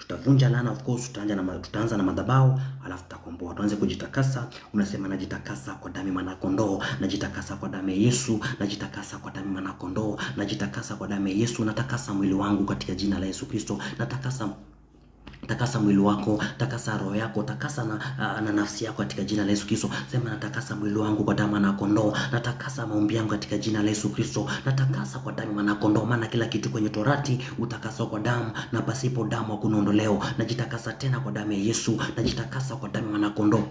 Tutavunja laana, of course tutaanza na madhabahu, alafu tutakomboa. Tuanze kujitakasa. Unasema najitakasa kwa damu ya mwana kondoo, najitakasa kwa damu ya Yesu, najitakasa kwa damu ya mwana kondoo, najitakasa kwa damu ya Yesu. Natakasa mwili wangu katika jina la Yesu Kristo. Takasa mwili wako, takasa roho yako, takasa na nafsi yako katika jina la Yesu Kristo. Sema natakasa mwili wangu kwa damu ya kondoo, natakasa maombi yangu katika jina la Yesu Kristo, natakasa kwa damu ya kondoo, maana kila kitu kwenye Torati utakaswa kwa damu, na pasipo damu hakuna ondoleo. Najitakasa tena kwa damu ya Yesu, najitakasa kwa damu ya kondoo.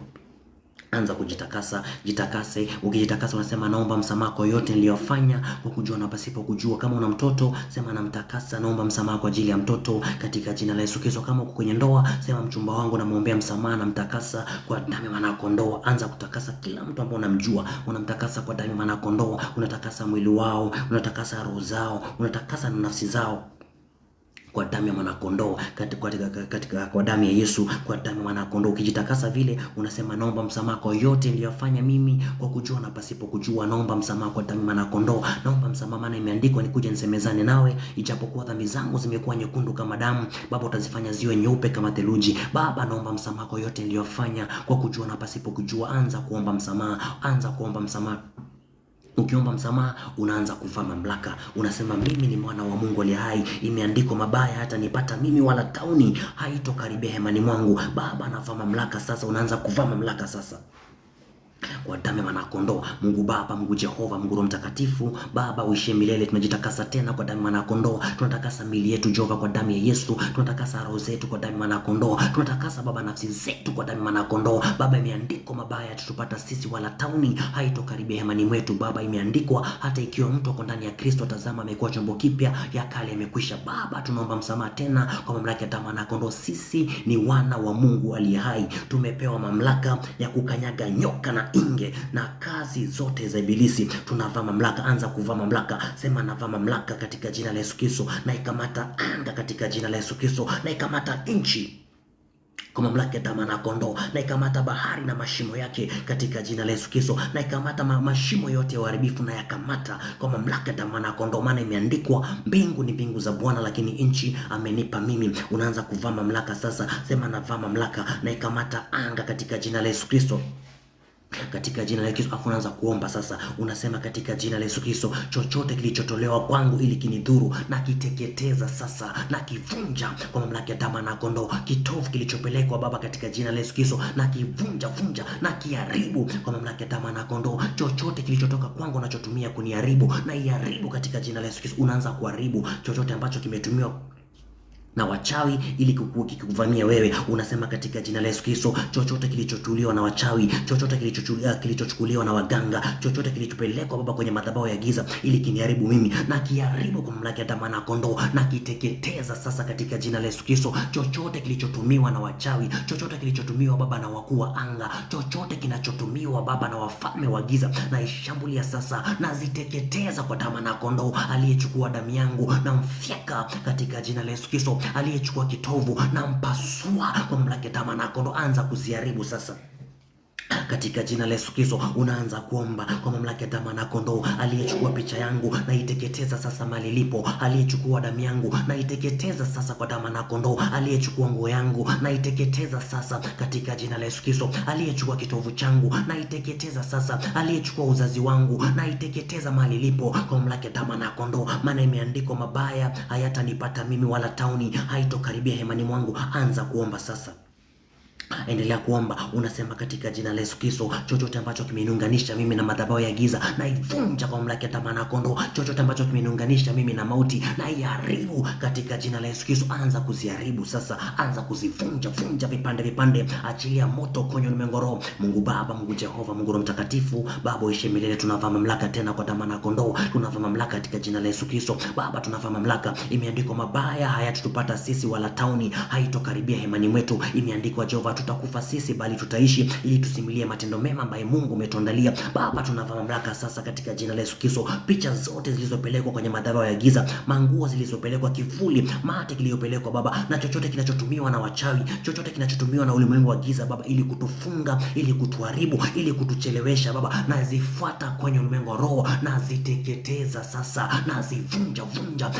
Anza kujitakasa, jitakase. Ukijitakasa unasema naomba msamaha kwa yote niliyofanya kwa kujua na pasipo kujua. Kama una mtoto sema namtakasa, naomba msamaha kwa ajili ya mtoto katika jina la Yesu Kristo. Kama uko kwenye ndoa sema mchumba wangu namuombea msamaha, namtakasa kwa damu ya mwana kondoo. Anza kutakasa kila mtu ambaye unamjua, unamtakasa kwa damu ya mwana kondoo. Unatakasa mwili wao, unatakasa roho zao, unatakasa na nafsi zao kwa damu ya mwana kondoo, katika kwa damu ya Yesu, kwa damu ya mwana kondoo. Ukijitakasa vile unasema naomba msamaha kwa yote niliyofanya mimi kwa kujua na pasipo kujua. Naomba msamaha kwa damu ya mwana kondoo. Naomba msamaha maana imeandikwa nikuje nisemezane nawe, ijapokuwa dhambi zangu zimekuwa nyekundu kama damu, Baba utazifanya ziwe nyeupe kama theluji. Baba naomba msamaha kwa yote niliyofanya kwa kujua na pasipo kujua. Anza kuomba msamaha, anza kuomba msamaha. Ukiomba msamaha unaanza kuvaa mamlaka. Unasema mimi ni mwana wa Mungu aliye hai, imeandikwa mabaya hata nipata mimi, wala tauni haitokaribia hemani mwangu. Baba anavaa mamlaka sasa, unaanza kuvaa mamlaka sasa kwa damu ya mwana kondoo. Mungu Baba, Mungu Jehova, Mungu Roho Mtakatifu, Baba uishie milele. Tunajitakasa tena kwa damu ya mwana kondoo. Tunatakasa mili yetu Jehova kwa damu ya Yesu. Tunatakasa roho zetu kwa damu ya mwana kondoo. Tunatakasa Baba nafsi zetu kwa damu ya mwana kondoo. Baba imeandikwa mabaya tutupata sisi, wala tauni haitokaribia hemani mwetu. Baba imeandikwa hata ikiwa mtu ako ndani ya Kristo, tazama amekuwa chombo kipya, ya kale yamekwisha. Baba tunaomba msamaha tena kwa mamlaka ya damu ya mwana kondoo. Sisi ni wana wa Mungu aliye hai, tumepewa mamlaka ya kukanyaga nyoka na inge na kazi zote za ibilisi. Tunavaa mamlaka. Anza kuvaa mamlaka. Sema navaa mamlaka katika jina la Yesu Kristo, na ikamata anga katika jina la Yesu Kristo, na ikamata nchi kwa mamlaka ya damu ya kondoo, na ikamata bahari na mashimo yake katika jina la Yesu Kristo, na ikamata mashimo yote ya uharibifu, na yakamata kwa mamlaka ya damu ya kondoo, maana imeandikwa mbingu ni mbingu za Bwana, lakini nchi amenipa mimi. Unaanza kuvaa mamlaka sasa. Sema navaa mamlaka, na ikamata anga katika jina la Yesu Kristo, katika jina la Yesu. Afu unaanza kuomba sasa. Unasema katika jina la Yesu Kristo, chochote kilichotolewa kwangu ili kinidhuru na kiteketeza sasa, na kivunja kwa mamlaka ya damu ya kondoo. Kitovu kilichopelekwa Baba katika jina la Yesu Kristo, na kivunja na kiharibu kwa mamlaka ya damu ya kondoo. Chochote kilichotoka kwangu nachotumia kuniharibu, na iharibu katika jina la Yesu Kristo. Unaanza kuharibu chochote ambacho kimetumiwa na wachawi ili kukuvamia wewe. Unasema katika jina la Yesu Kristo, chochote kilichotuliwa na wachawi, chochote kilichochukuliwa na waganga, chochote kilichopelekwa Baba kwenye madhabahu ya giza ili kiniharibu mimi, na kiharibu kwa mamlaka ya damu ya kondoo, na kiteketeza sasa katika jina la Yesu Kristo. Chochote kilichotumiwa na wachawi, chochote kilichotumiwa Baba na wakuu wa anga, chochote kinachotumiwa Baba na wafalme wa giza, na ishambulia sasa, na ziteketeza kwa damu ya kondoo. Aliyechukua damu yangu na mfyeka katika jina la Yesu Kristo, aliyechukua kitovu na mpasua kwa mamlaka ya damu ya kondoo. Anza kuziharibu sasa katika jina la Yesu Kristo. Unaanza kuomba kwa mamlaka ya damu ya kondoo. Aliyechukua picha yangu na iteketeza sasa mali lipo. Aliyechukua damu yangu na iteketeza sasa kwa damu ya kondoo. Aliyechukua nguo yangu na iteketeza sasa katika jina la Yesu Kristo. Aliyechukua kitovu changu na iteketeza sasa. Aliyechukua uzazi wangu na iteketeza mali lipo kwa mamlaka ya damu ya kondoo, maana imeandikwa mabaya hayatanipata mimi, wala tauni haitokaribia hemani mwangu. Anza kuomba sasa. Endelea kuomba. Unasema katika jina la Yesu Kristo, chochote ambacho kimeniunganisha mimi na madhabahu ya giza na ivunja kwa mamlaka ya damu ya kondoo. Chochote ambacho kimeniunganisha mimi na mauti na iharibu katika jina la Yesu Kristo. Anza kuziharibu sasa. Anza kuzivunja vipande vipande. Achilia moto kwenye ulimwengu roho. Mungu Baba, Mungu Jehova, Mungu Roho Mtakatifu, Baba uishi milele. Tunavaa mamlaka tena kwa damu ya kondoo. Tunavaa mamlaka katika jina la Yesu Kristo. Baba tunavaa mamlaka. Imeandikwa mabaya hayatutupata sisi, wala tauni haitokaribia hemani mwetu. Imeandikwa Jehova tutakufa sisi bali tutaishi, ili tusimulie matendo mema ambayo Mungu umetuandalia. Baba, tunavaa mamlaka sasa katika jina la Yesu Kristo. Picha zote zilizopelekwa kwenye madhabahu ya giza, manguo zilizopelekwa, kivuli, mate kiliyopelekwa Baba, na chochote kinachotumiwa na wachawi, chochote kinachotumiwa na ulimwengu wa giza Baba, ili kutufunga, ili kutuharibu, ili kutuchelewesha Baba, na zifuata kwenye ulimwengu wa roho, na ziteketeza sasa, na zivunja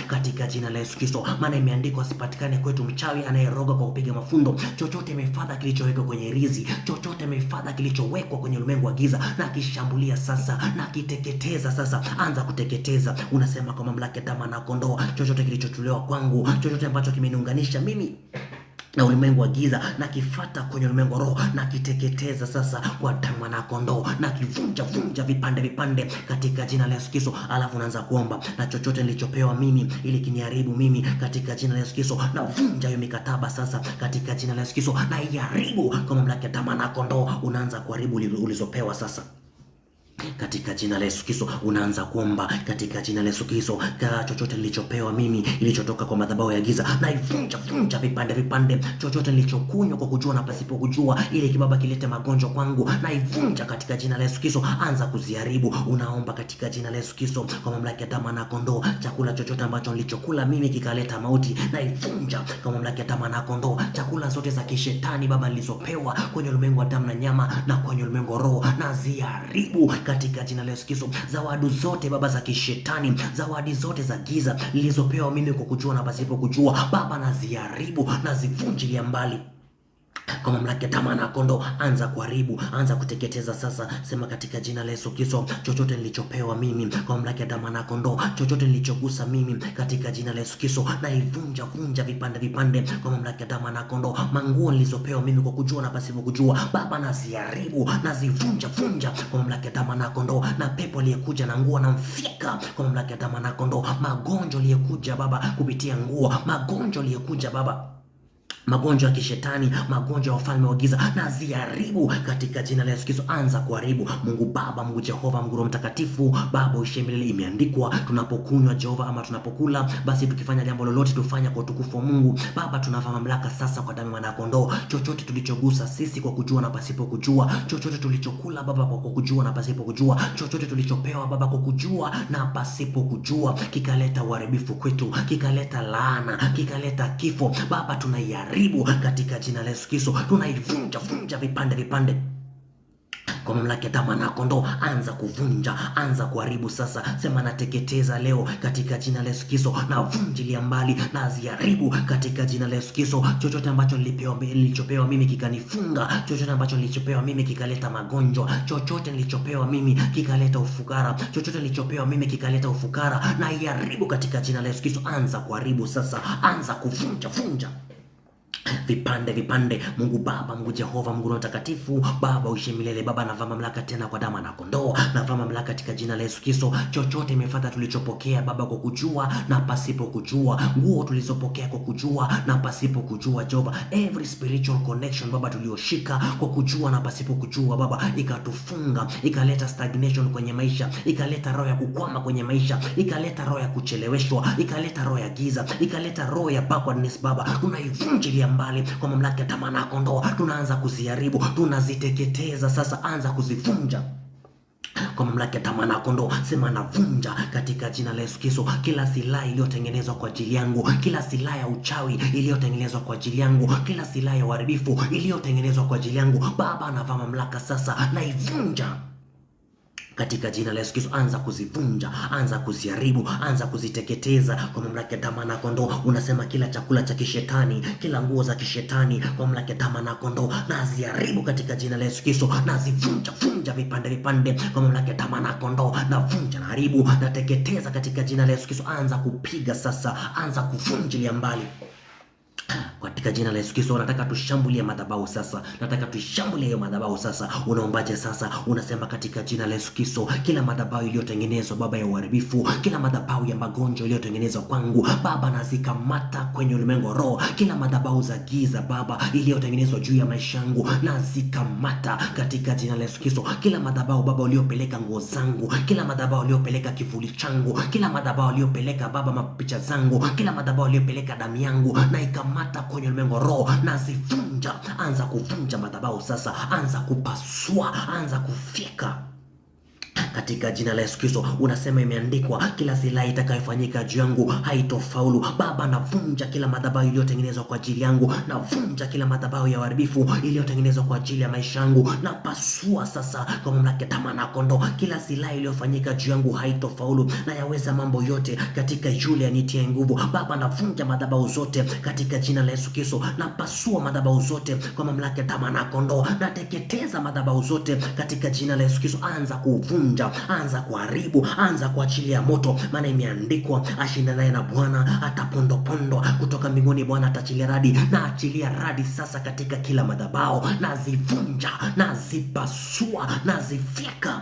katika jina la Yesu Kristo. Maana imeandikwa, sipatikane kwetu mchawi anayeroga kwa kupiga mafundo. Chochote mefadha kilichowekwa kwenye rizi, chochote mefadha kilichowekwa kwenye ulimwengu wa giza, na kishambulia sasa, na kiteketeza sasa. Anza kuteketeza. Unasema kwa mamlaka ya damu na kondoo, chochote kilichotolewa kwangu, chochote ambacho kimeniunganisha mimi na ulimwengu wa giza, na kifata kwenye ulimwengu wa roho, na kiteketeza sasa kwa damu na kondoo, na kivunja vipande katika jina la Yesu Kristo. Alafu unaanza kuomba, na chochote nilichopewa mimi ili kiniharibu mimi, katika jina la Yesu Kristo na vunja hiyo mikataba sasa katika jina la Yesu Kristo, na iharibu kwa mamlaka ya damu na kondoo. Unaanza kuharibu ulizopewa sasa katika jina la Yesu Kristo. Unaanza kuomba katika jina la Yesu Kristo, chochote nilichopewa mimi ilichotoka kwa madhabahu ya giza, na ivunja vipande. Chochote nilichokunywa kwa kujua na pasipo kujua, ili kibaba kilete magonjwa kwangu, na ivunja katika jina la Yesu Kristo. Anza kuziharibu. Unaomba katika jina la Yesu Kristo kwa mamlaka ya damu na kondoo. Chakula chochote ambacho nilichokula mimi kikaleta mauti, na ivunja kwa mamlaka ya damu na kondoo. Chakula zote za kishetani Baba nilizopewa kwenye ulimwengu wa damu na nyama, na kwenye ulimwengu wa roho, na ziharibu katika jina la Yesu Kristo. Zawadi zote Baba za kishetani, zawadi zote za giza nilizopewa mimi kwa kujua na pasipo kujua Baba, na ziharibu, na zivunjilia mbali kwa mamlaka ya damu na kondoo. Anza kuharibu, anza kuteketeza sasa. Sema katika jina la Yesu Kristo, chochote nilichopewa mimi kwa mamlaka ya damu na kondoo, chochote nilichogusa mimi katika jina la Yesu Kristo, na ivunja vipande kwa mamlaka ya damu na kondoo. Manguo nilizopewa mimi kwa kujua na pasipo kujua Baba, na ziharibu, na zivunja kwa mamlaka ya damu na kondoo. Na pepo aliyekuja na nguo na mfika kwa mamlaka ya damu na kondoo. Magonjwa aliyekuja Baba kupitia nguo, magonjwa aliyekuja Baba, magonjwa ya kishetani, magonjwa ya ufalme wa giza, na ziharibu katika jina la Yesu Kristo. Anza kuharibu. Mungu Baba, Mungu Jehova, Mungu Roho Mtakatifu, Baba uishiye milele. Imeandikwa, tunapokunywa Jehova ama tunapokula, basi tukifanya jambo lolote tufanya kwa utukufu wa Mungu. Baba, tunavaa mamlaka sasa kwa damu ya kondoo. Chochote tulichogusa sisi kwa kujua na pasipo kujua, chochote tulichokula Baba kwa kujua na pasipo kujua, chochote tulichopewa Baba kwa kujua na pasipo kujua, kikaleta uharibifu kwetu, kikaleta laana, kikaleta kifo Baba, tunaiharibu katika jina la Yesu Kristo. Tunaivunja vipande kwa mamlaka ya damu na kondoo. Anza kuvunja, anza kuharibu sasa. Sema nateketeza leo katika jina la Yesu Kristo, na vunjilia mbali, na ziharibu katika jina la Yesu Kristo. Chochote ambacho nilichopewa mimi kikanifunga, chochote ambacho nilichopewa mimi kikaleta magonjwa, chochote nilichopewa mimi kikaleta ufukara, chochote nilichopewa mimi kikaleta ufukara, na iharibu katika jina la Yesu Kristo. Anza kuharibu sasa, anza kuvunja vipande. Mungu Baba, Mungu Jehova, Mungu Roho Mtakatifu, Baba uishiye milele. Baba, navaa mamlaka tena kwa damu na kondoo, navaa mamlaka katika jina la Yesu Kristo. Chochote imefuata tulichopokea Baba kwa kujua na pasipo kujua, nguo tulizopokea kwa kujua na pasipo kujua Jehova, every spiritual connection Baba tulioshika kwa kujua na pasipo kujua Baba, ikatufunga, ikaleta stagnation kwenye maisha, ikaleta roho ya kukwama kwenye maisha, ikaleta roho ya kucheleweshwa, ikaleta roho ya giza, ikaleta roho ya backwardness Baba, tunaivunjilia mbali kwa mamlaka ya damu na kondoo. Tunaanza kuziharibu, tunaziteketeza sasa. Anza kuzivunja kwa mamlaka ya damu na kondoo. Sema navunja katika jina la Yesu Kristo kila silaha iliyotengenezwa kwa ajili yangu, kila silaha ya uchawi iliyotengenezwa kwa ajili yangu, kila silaha ya uharibifu iliyotengenezwa kwa ajili yangu Baba, navaa mamlaka sasa, naivunja katika jina la Yesu Kristo. Anza kuzivunja, anza kuziharibu, anza kuziteketeza kwa mamlaka ya damu na kondoo. Unasema kila chakula cha kishetani, kila nguo za kishetani kwa mamlaka ya damu na kondoo, na ziharibu katika jina la Yesu Kristo, na zivunja vipande kwa mamlaka ya damu na kondoo, na vunja na haribu na teketeza katika jina la Yesu Kristo. Anza kupiga sasa, anza kuvunjilia mbali katika jina la Yesu Kristo. Nataka tushambulie madhabahu sasa, nataka tushambulie hiyo madhabahu sasa. Unaombaje sasa? Unasema katika jina la Yesu Kristo, kila madhabahu iliyotengenezwa Baba ya uharibifu, kila madhabahu ya magonjwa iliyotengenezwa kwangu Baba, nazikamata kwenye ulimwengu wa roho. Kila madhabahu za giza Baba iliyotengenezwa juu ya maisha yangu, nazikamata katika jina la Yesu Kristo. Kila madhabahu Baba uliopeleka nguo zangu, kila madhabahu uliopeleka kivuli changu, kila madhabahu uliopeleka Baba mapicha zangu, kila madhabahu uliopeleka damu yangu, na ikamata kwenye ulimwengu roho, nazivunja. Anza kuvunja madhabahu sasa, anza kupasua, anza kufika katika jina la Yesu Kristo. Unasema imeandikwa, kila silaha itakayofanyika juu yangu haitofaulu. Baba, navunja kila madhabahu iliyotengenezwa kwa ajili yangu, navunja kila madhabahu ya uharibifu iliyotengenezwa kwa ajili ya maisha yangu, na pasua sasa kwa mamlaka ya mwana kondoo. Kila silaha iliyofanyika juu yangu haitofaulu, na yaweza mambo yote katika yule anitie nguvu. Baba, navunja madhabahu zote katika jina la Yesu Kristo, na pasua madhabahu zote kwa mamlaka ya mwana kondoo, na teketeza madhabahu zote katika jina la Yesu Kristo. Anza kuvunja, anza kuharibu, anza kuachilia moto, maana imeandikwa, ashindanaye na Bwana atapondopondwa kutoka mbinguni. Bwana atachilia radi, na achilia radi sasa katika kila madhabahu, nazivunja, nazipasua, nazifika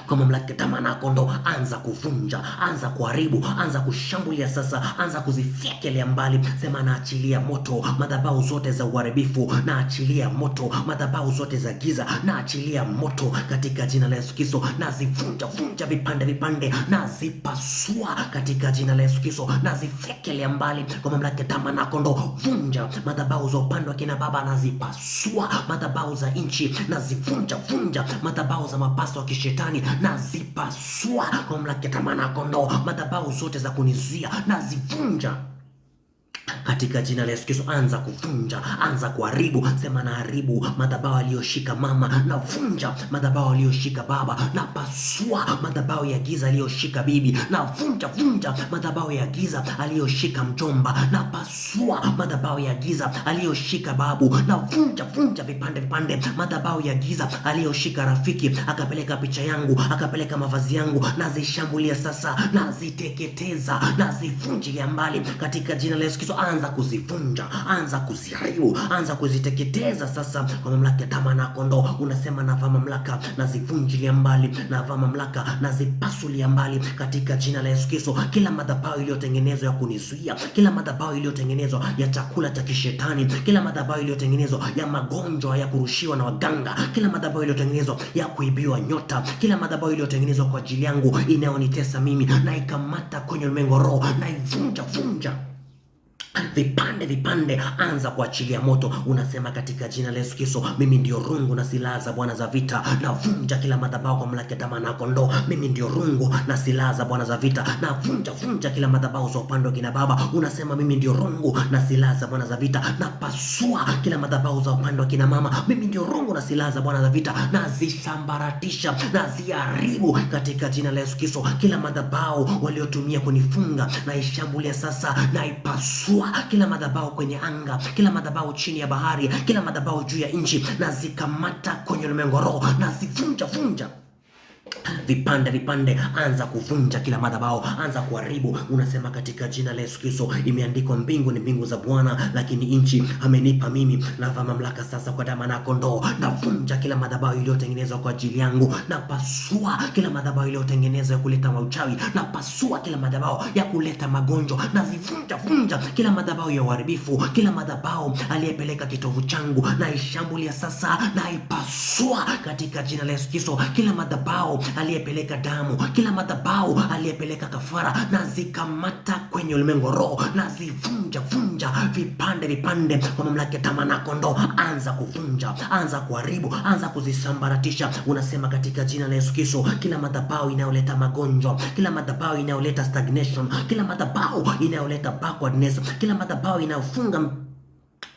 kwa mamlaka ya mwana kondoo. Anza kuvunja, anza kuharibu, anza kushambulia sasa, anza kuzifyekelea mbali. Sema naachilia moto madhabahu zote za uharibifu, naachilia moto madhabahu zote za giza, naachilia moto katika jina la Yesu Kristo. Nazivunja vunja vipande vipande, nazipasua katika jina la Yesu Kristo, nazifyekelea mbali kwa mamlaka ya mwana kondoo. Vunja madhabahu za upande wa kina baba, nazipasua madhabahu za nchi, nazivunja vunja madhabahu za mapasta wa kishetani, nazipasua kwa mamlaka ya mwana kondoo. Madhabahu zote za kunizia nazivunja katika jina la Yesu Kristo. Anza kuvunja, anza kuharibu. Sema naharibu madhabahu aliyoshika mama, navunja madhabahu aliyoshika baba, na pasua madhabahu ya giza aliyoshika bibi, na vunja madhabahu ya giza aliyoshika mjomba, na pasua madhabahu ya giza aliyoshika babu, na vunja vipande vipande madhabahu ya giza aliyoshika rafiki, akapeleka picha yangu, akapeleka mavazi yangu, nazishambulia sasa, naziteketeza, nazivunjilia mbali katika jina la Yesu Kristo. Anza kuzivunja, anza kuziharibu, anza kuziteketeza sasa kwa mamlaka ya mwana kondoo. Unasema navaa mamlaka, nazivunjilia mbali, navaa mamlaka, nazipasulia mbali katika jina la Yesu Kristo. Kila madhabahu iliyotengenezwa ya kunizuia, kila madhabahu iliyotengenezwa ya chakula cha kishetani, kila madhabahu iliyotengenezwa ya magonjwa ya kurushiwa na waganga, kila madhabahu iliyotengenezwa ya kuibiwa nyota, kila madhabahu iliyotengenezwa kwa ajili yangu inayonitesa mimi, na ikamata kwenye ulimwengu roho, na ivunja vipande vipande, anza kuachilia moto. Unasema katika jina la Yesu Kristo, mimi ndio rungu na silaha za Bwana za vita, na vunja kila madhabahu kwa mamlaka ya mwana kondoo. Mimi ndio rungu na silaha za Bwana za vita, na vunja kila madhabahu za upande wa kina baba. Unasema mimi ndio rungu na silaha za Bwana za vita, na pasua kila madhabahu za upande wa kina mama. Mimi ndio rungu na silaha za Bwana za vita, na zisambaratisha, na ziharibu katika jina la Yesu Kristo. Kila madhabahu waliotumia kunifunga, na ishambulia sasa, na ipasua kila madhabahu kwenye anga, kila madhabahu chini ya bahari, kila madhabahu juu ya nchi, na zikamata kwenye ulimwengu roho, na zivunja vipande vipande. Anza kuvunja kila madhabahu, anza kuharibu. Unasema katika jina la Yesu Kristo, imeandikwa, mbingu ni mbingu za Bwana, lakini nchi amenipa mimi. Navaa mamlaka sasa kwa damu ya kondoo, na vunja kila madhabahu iliyotengenezwa kwa ajili yangu, na pasua kila madhabahu iliyotengenezwa ya kuleta mauchawi, na pasua kila madhabahu ya kuleta magonjwa, na vunja kila madhabahu ya uharibifu, kila madhabahu aliyepeleka kitovu changu, na ishambulia sasa, na ipasua katika jina la Yesu Kristo. Kila madhabahu aliyepeleka damu, kila madhabahu aliyepeleka kafara, na zikamata kwenye ulimwengu roho, na zivunja vipande vipande kwa mamlaka ya mwana kondoo. Anza kuvunja, anza kuharibu, anza kuzisambaratisha. Unasema katika jina la Yesu Kristo, kila madhabahu inayoleta magonjwa, kila madhabahu inayoleta stagnation, kila madhabahu inayoleta backwardness, kila madhabahu inayofunga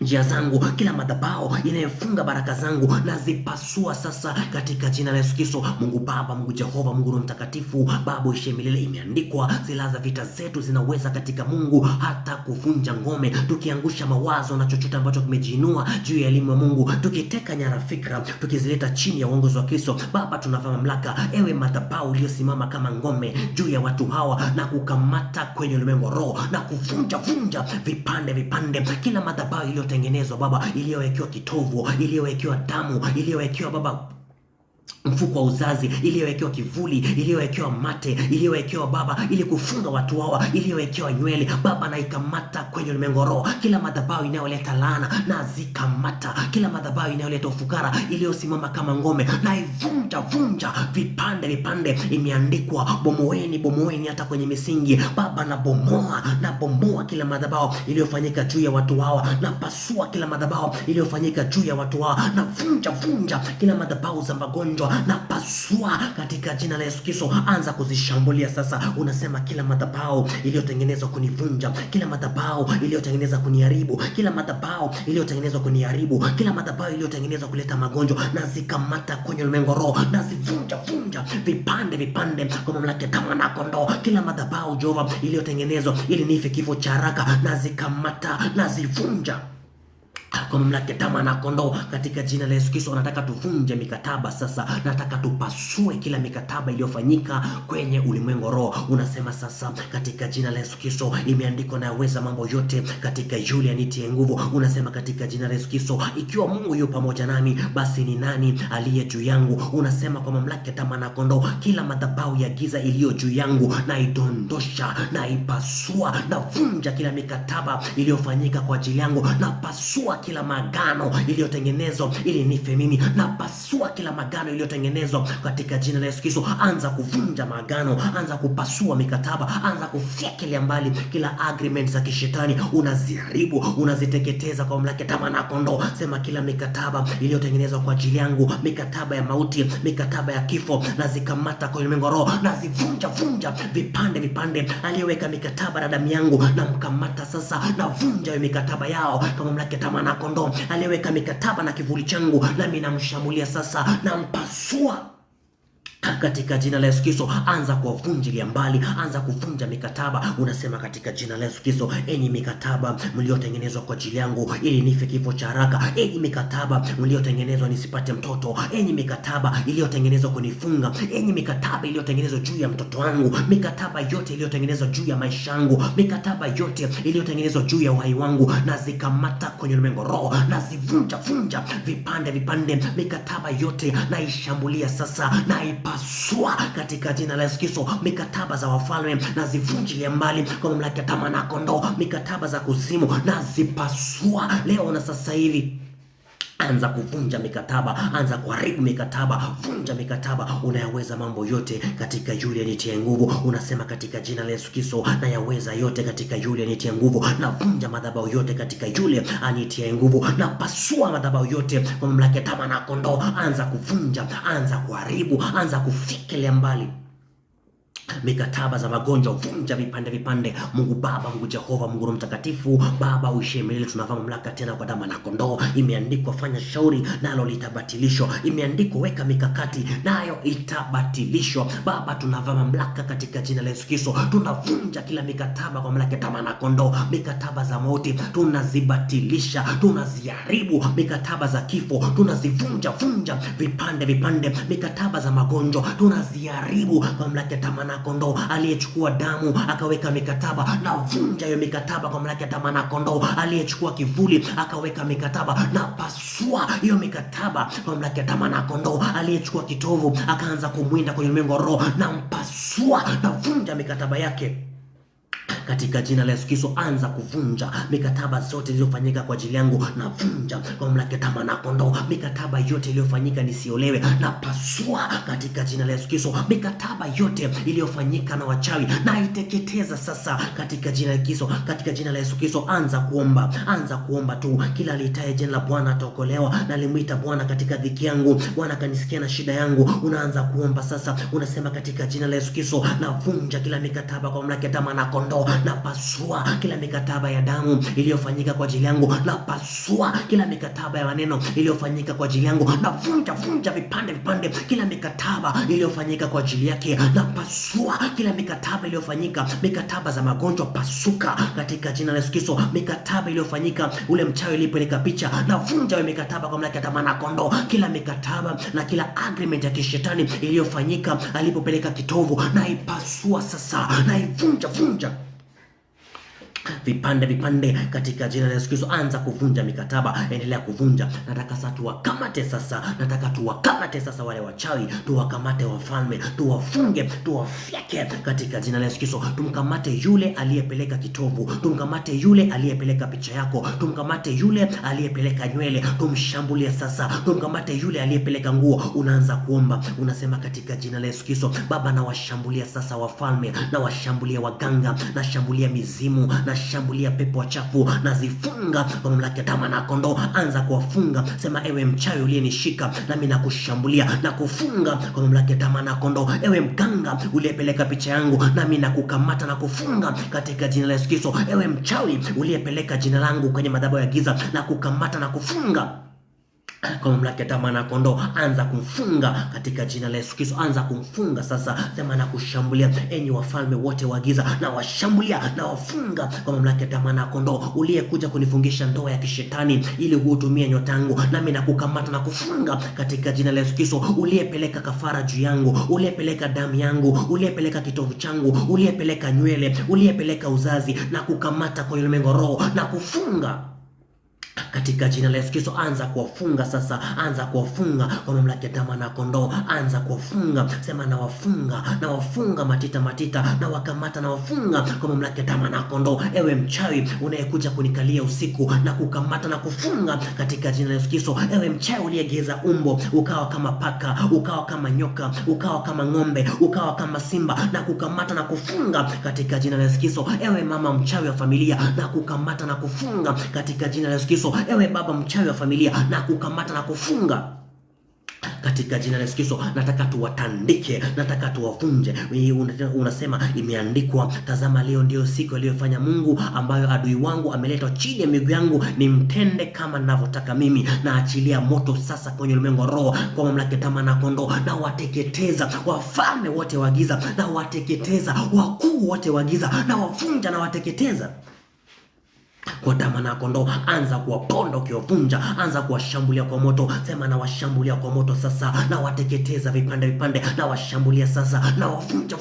njia zangu, kila madhabahu inayofunga baraka zangu, na zipasua sasa katika jina la Yesu Kristo. Mungu Baba, Mungu Jehova, Mungu Roho Mtakatifu, Baba uishiye milele, imeandikwa, silaha za vita zetu zinaweza katika Mungu hata kuvunja ngome, tukiangusha mawazo na chochote ambacho kimejiinua juu ya elimu ya Mungu, tukiteka nyara fikra, tukizileta chini ya uongozi wa Kristo. Baba, tunavaa mamlaka, ewe madhabahu iliyosimama kama ngome juu ya watu hawa, na kukamata kwenye ulimwengu roho, na kuvunja vipande vipande kila madhabahu iliyotengenezwa Baba, iliyowekewa kitovu, iliyowekewa damu, iliyowekewa Baba mfuko wa uzazi, iliyowekewa kivuli, iliyowekewa mate, iliyowekewa Baba ili kufunga watu hawa, iliyowekewa nywele Baba, na ikamata kwenye ulimwengu roho. Kila madhabahu inayoleta laana na zikamata, kila madhabahu inayoleta ufukara iliyosimama kama ngome na ivunja vunja vipande vipande. Imeandikwa bomoeni bomoeni hata kwenye misingi Baba, na bomoa kila madhabahu iliyofanyika juu ya watu hawa, na pasua kila madhabahu iliyofanyika juu ya watu hawa, na vunja kila madhabahu za magonjwa na pasua katika jina la Yesu Kristo. Anza kuzishambulia sasa. Unasema kila madhabahu iliyotengenezwa kunivunja, kila madhabahu iliyotengenezwa kuniharibu, kila madhabahu iliyotengenezwa kuniharibu, kila madhabahu iliyotengenezwa kuleta magonjwa, na zikamata kwenye ulimwengu roho, na zivunja vipande vipande kwa mamlaka kama na kondoo. Kila madhabahu Jehova iliyotengenezwa ili nife kifo cha haraka, na zikamata na zivunja kwa mamlaka kama na kondoo katika jina la Yesu Kristo. Nataka tuvunje mikataba sasa, nataka tupasue kila mikataba iliyofanyika kwenye ulimwengu roho. Unasema sasa katika jina la Yesu Kristo, imeandikwa na yaweza mambo yote katika yule anitie nguvu. Unasema katika jina la Yesu Kristo, ikiwa Mungu yupo pamoja nami, basi ni nani aliye juu yangu? Unasema kwa mamlaka kama na kondoo, kila madhabahu ya giza iliyo juu yangu na idondosha na ipasua, na vunja kila mikataba iliyofanyika kwa ajili yangu, na pasua kila magano iliyotengenezwa ili nife mimi, na pasua kila magano iliyotengenezwa katika jina la Yesu Kristo. Anza kuvunja magano, anza kupasua mikataba, anza kufyekelea mbali kila agreement za kishetani. Unaziharibu, unaziteketeza kwa mamlaka kama na kondoo. Sema kila mikataba iliyotengenezwa kwa ajili yangu, mikataba ya mauti, mikataba ya kifo, na zikamata kwa ulimwengu roho, na zivunja vipande vipande. Aliyeweka mikataba na damu yangu na mkamata sasa, na vunja hiyo mikataba yao kwa mamlaka kama na kondoo. Aliyeweka mikataba na kivuli changu, nami namshambulia sasa, nampasua katika jina la Yesu Kristo. Anza kuwavunjilia mbali, anza kuvunja mikataba. Unasema katika jina la Yesu Kristo, enyi mikataba mliotengenezwa kwa ajili yangu ili nife kifo cha haraka, enyi mikataba mliotengenezwa nisipate mtoto, enyi mikataba iliyotengenezwa kunifunga, enyi mikataba iliyotengenezwa juu ya mtoto wangu, mikataba yote iliyotengenezwa juu ya maisha yangu, mikataba yote iliyotengenezwa juu ya uhai wangu, na zikamata kwenye ulimwengu roho, na zivunja vipande vipande. Mikataba yote na ishambulia sasa, na pasua katika jina la Yesu Kristo. Mikataba za wafalme na zivunjilia mbali kwa mamlaka kama na kondoo. Mikataba za kuzimu na zipasua leo na sasa hivi. Anza kuvunja mikataba, anza kuharibu mikataba, vunja mikataba. Unayaweza mambo yote katika yule anitie nguvu. Unasema katika jina la Yesu Kristo, na yaweza yote katika yule anitie nguvu. Na vunja madhabahu yote katika yule anitie nguvu, na pasua madhabahu yote kwa mamlaka kama na kondoo. Anza kuvunja, anza kuharibu, anza kufikilia mbali mikataba za magonjwa, vunja vipande vipande. Mungu Baba, Mungu Jehova, Mungu Mtakatifu, Baba uishie milele, tunavaa mamlaka tena kwa damu na kondoo. Imeandikwa fanya shauri nalo litabatilishwa, imeandikwa weka mikakati nayo itabatilishwa. Baba, tunavaa mamlaka katika jina la Yesu Kristo, tunavunja kila mikataba kwa mamlaka damu na kondoo. Mikataba za mauti tunazibatilisha, tunaziharibu. Mikataba za kifo tunazivunja vipande vipande. Mikataba za magonjwa tunaziharibu kwa mamlaka damu na kondoo. Aliyechukua damu akaweka mikataba, na vunja hiyo mikataba kwa mamlaka damu na kondoo. Aliyechukua kivuli akaweka mikataba, na pasua hiyo mikataba kwa mamlaka damu na kondoo. Aliyechukua kitovu akaanza kumwinda kwenye ulimwengu roho, na mpasua na vunja mikataba yake katika jina la Yesu Kristo. Anza kuvunja mikataba zote zilizofanyika kwa ajili yangu, na vunja kwa mamlaka kama na kondoo. Mikataba yote iliyofanyika nisiolewe, na pasua katika jina la Yesu Kristo. Mikataba yote iliyofanyika na wachawi na iteketeza sasa katika jina la Kristo, katika jina la Yesu Kristo. Anza kuomba tu. Kila alitaye jina la Bwana ataokolewa, na alimuita Bwana katika dhiki yangu, Bwana kanisikia na shida yangu. Unaanza kuomba sasa, unasema katika jina la Yesu Kristo, na vunja kila mikataba kwa mamlaka kama na kondoo. Na pasua kila mikataba ya damu iliyofanyika kwa ajili yangu, na pasua kila mikataba ya maneno iliyofanyika kwa ajili yangu, na vunja vipande vipande kila mikataba iliyofanyika kwa ajili yake, na pasua kila mikataba iliyofanyika. Mikataba za magonjwa pasuka katika jina la Yesu Kristo. Mikataba iliyofanyika ule mchawi alipeleka picha, na vunja hiyo mikataba kwa mamlaka ya kondoo. Kila mikataba na kila agreement ya kishetani iliyofanyika alipopeleka kitovu, na ipasua sasa, na ivunja vipande vipande katika jina la Yesu Kristo. Anza kuvunja mikataba, endelea kuvunja. Nataka sasa tuwakamate sasa, nataka tuwakamate sasa wale wachawi, tuwakamate wafalme, tuwafunge, tuwafyeke katika jina la Yesu Kristo. Tumkamate yule aliyepeleka kitovu, tumkamate yule aliyepeleka picha yako, tumkamate yule aliyepeleka nywele, tumshambulie sasa. Tumkamate yule aliyepeleka nguo. Unaanza kuomba, unasema katika jina la Yesu Kristo, Baba na washambulia sasa wafalme, na washambulia waganga, na shambulia mizimu, na shambulia pepo wachafu, na zifunga kwa mamlaka ya damu na kondoo. Anza kuwafunga, sema ewe mchawi uliyenishika, nami nakushambulia na kufunga kwa mamlaka ya damu na kondoo. Ewe mganga uliyepeleka picha yangu, nami nakukamata na kufunga katika jina la Yesu Kristo. Ewe mchawi uliyepeleka jina langu kwenye madhabahu ya giza, na kukamata na kufunga kwa mamlaka ya damu na kondoo. Anza kumfunga katika jina la Yesu Kristo. Anza kumfunga sasa, sema na kushambulia. Enyi wafalme wote wa giza, na washambulia na wafunga kwa mamlaka ya damu na kondoo. Uliyekuja kunifungisha ndoa ya kishetani ili hutumie nyota yangu, nami nakukamata na kufunga katika jina la Yesu Kristo. Uliyepeleka kafara juu yangu, uliyepeleka damu yangu, uliyepeleka kitovu changu, uliyepeleka nywele, uliyepeleka uzazi, na kukamata kwa ulimwengu roho na kufunga katika jina la Yesu Kristo. Anza kuwafunga sasa, anza kuwafunga kwa mamlaka ya damu na kondoo. Anza kuwafunga, sema na wafunga matita matita, na wakamata na wafunga kwa mamlaka ya damu na kondoo. Ewe mchawi unayekuja kunikalia usiku, na kukamata na kufunga katika jina la Yesu Kristo. Ewe mchawi uliyegeza umbo, ukawa kama paka, ukawa kama nyoka, ukawa kama ng'ombe, ukawa kama simba, na kukamata na kufunga katika jina la Yesu Kristo. Ewe mama mchawi wa familia, na kukamata na kufunga katika jina la Yesu Kristo. Ewe baba mchawi wa familia, na kukamata na kufunga katika jina la Yesu Kristo. Nataka tuwatandike, nataka tuwafunje. Unasema imeandikwa, tazama leo ndio siku aliyofanya Mungu, ambayo adui wangu ameletwa chini ya miguu yangu, nimtende kama ninavyotaka mimi. Na achilia moto sasa kwenye ulimwengu wa roho kwa mamlaka ya damu na kondoo, na wateketeza wafalme wote wa giza, na wateketeza wakuu wote wa giza, na wafunja na wateketeza kwa damu na kondoo. Anza kuwaponda ukiwavunja, anza kuwashambulia kwa moto. Sema na washambulia kwa moto sasa, na wateketeza vipande vipande, na washambulia sasa, na wavunja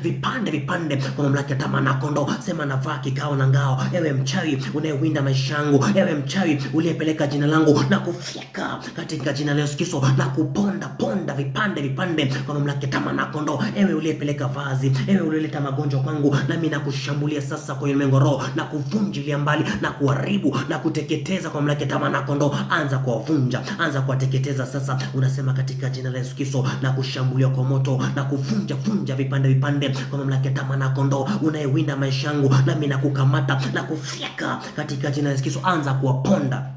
vipande vipande kwa mamlaka ya damu na kondoo. Sema na vaa kikao na ngao, ewe mchawi unayewinda maisha yangu, ewe mchawi uliyepeleka jina langu, na kufyeka katika jina la Yesu Kristo, na kuponda vipande vipande kwa mamlaka ya damu na kondoo. Ewe uliyepeleka vazi, ewe uliyeleta magonjwa kwangu, nami nakushambulia sasa kwa ulimwengu roho, na kuvunjilia mbali, na kuharibu na kuteketeza kwa mamlaka ya damu na kondoo. Anza kuwavunja, anza kuwateketeza sasa. Unasema katika jina la Yesu Kristo, na kushambulia kwa moto, na kuvunja vipande vipande kwa mamlaka ya damu na kondoo. Unayewinda maisha yangu, nami nakukamata na kufyeka katika jina la Yesu Kristo. Anza kuwaponda,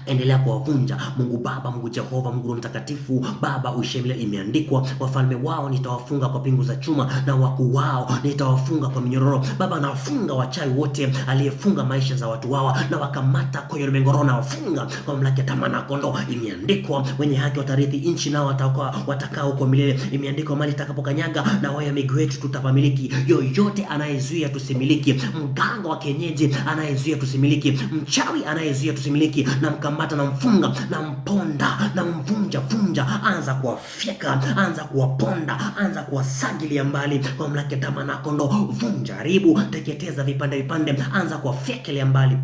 endelea kuwavunja. Mungu Baba, Mungu Jehova, Mungu Mtakatifu, Baba ushemile, imeandikwa, wafalme wao nitawafunga kwa pingu za chuma, na wakuu wao nitawafunga kwa minyororo. Baba, nawafunga wachawi wote aliyefunga maisha za watu wao, na wakamata kwa ulimwengu roho, na wafunga kwa mamlaka ya damu na kondoo. Imeandikwa, wenye haki watarithi nchi, nao watakao kwa milele. Imeandikwa, mali itakapokanyaga na waya miguu yetu tutapamiliki. Yoyote anayezuia tusimiliki, mganga wa kienyeji anayezuia tusimiliki, mchawi anayezuia tusimiliki, na mkamata na mfunga na mponda na mvunja. Anza kuwafyeka, anza kuwaponda, anza kuwasagilia mbali kwa mamlaka ya damu na kondoo. Vunja, haribu, teketeza vipande vipande, anza kuwafyekelea mbali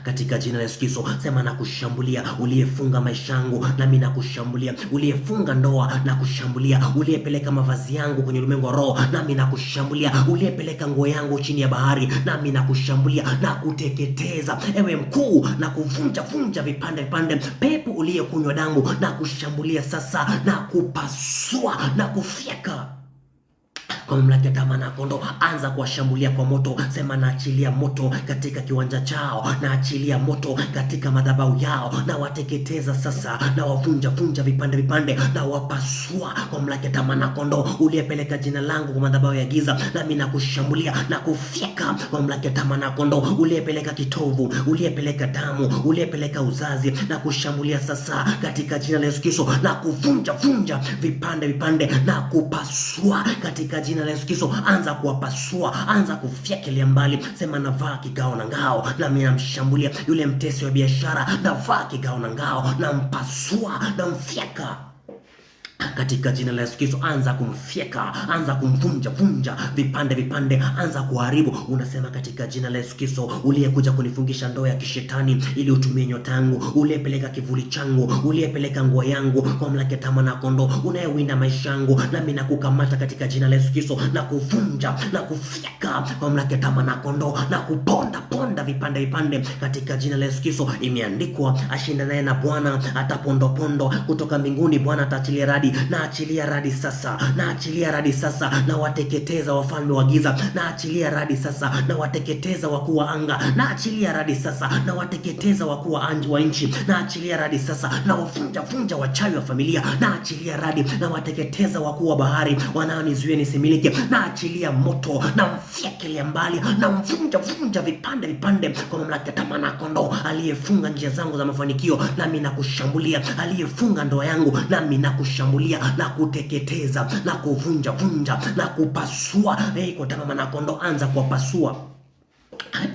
katika jina la Yesu Kristo. Sema na kushambulia uliyefunga maisha yangu, nami nakushambulia. Uliyefunga ndoa na kushambulia. Uliyepeleka mavazi yangu kwenye ulimwengu wa roho, nami nakushambulia. Uliyepeleka nguo yangu chini ya bahari, nami nakushambulia na kuteketeza. Ewe mkuu, na kuvunja vipande vipande. Pepo uliyekunywa damu, na kushambulia sasa, na kupasua na kufyeka kwa mamlaka ya damu na kondoo. Anza kuwashambulia kwa moto. Sema na achilia moto katika kiwanja chao, na achilia moto katika madhabahu yao, na wateketeza sasa, na wavunja vipande vipande, na wapasua kwa mamlaka ya damu na kondoo. Uliyepeleka jina langu kwa madhabahu ya giza, nami nakushambulia na kufyeka kwa mamlaka ya damu na kondoo. Uliyepeleka kitovu, uliyepeleka damu, uliyepeleka uzazi, na kushambulia sasa katika jina la Yesu Kristo, na kuvunja vipande vipande, na kupasua katika jina la Yesu Kristo. Anza kuwapasua, anza kufyekelea mbali. Sema navaa kigao na ngao, nami namshambulia yule mtesi wa biashara. Navaa kigao na ngao, nampasua, namfyeka Katika jina la Yesu Kristo, anza kumfyeka, anza kumvunja vunja vipande vipande, anza kuharibu. Unasema katika jina la Yesu Kristo, uliyekuja kunifungisha ndoa ya kishetani ili utumie nyota yangu, uliyepeleka kivuli changu, uliyepeleka nguo yangu kwa mamlaka ya tamaa na kondoo, unayewinda maisha yangu, nami nakukamata katika jina la Yesu Kristo na kuvunja na kufyeka kwa mamlaka ya tamaa na kondoo na kuponda ponda vipande vipande katika jina la Yesu Kristo. Imeandikwa, ashindanaye na Bwana atapondopondo kutoka mbinguni, Bwana ataachilia radi. Na achilia radi sasa, na achilia radi sasa, na wateketeza wafalme wa giza, na achilia radi sasa, na wateketeza wakuu wa anga, na achilia radi sasa, na wateketeza wakuu wa nchi, na achilia radi sasa, na wavunja vunja wachawi wa familia, na achilia radi, na wateketeza wakuu wa bahari wanaonizuia nisimiliki, na achilia moto, na mfyekelea mbali, na mvunja vunja vipande vipande kwa mamlaka ya tamaa na kondoo. Aliyefunga njia zangu za mafanikio, nami nakushambulia. Aliyefunga ndoa yangu, nami nakushambulia na kuteketeza na kuvunja vunja na kupasua. Kwa tamaa na kondoo, anza kuwapasua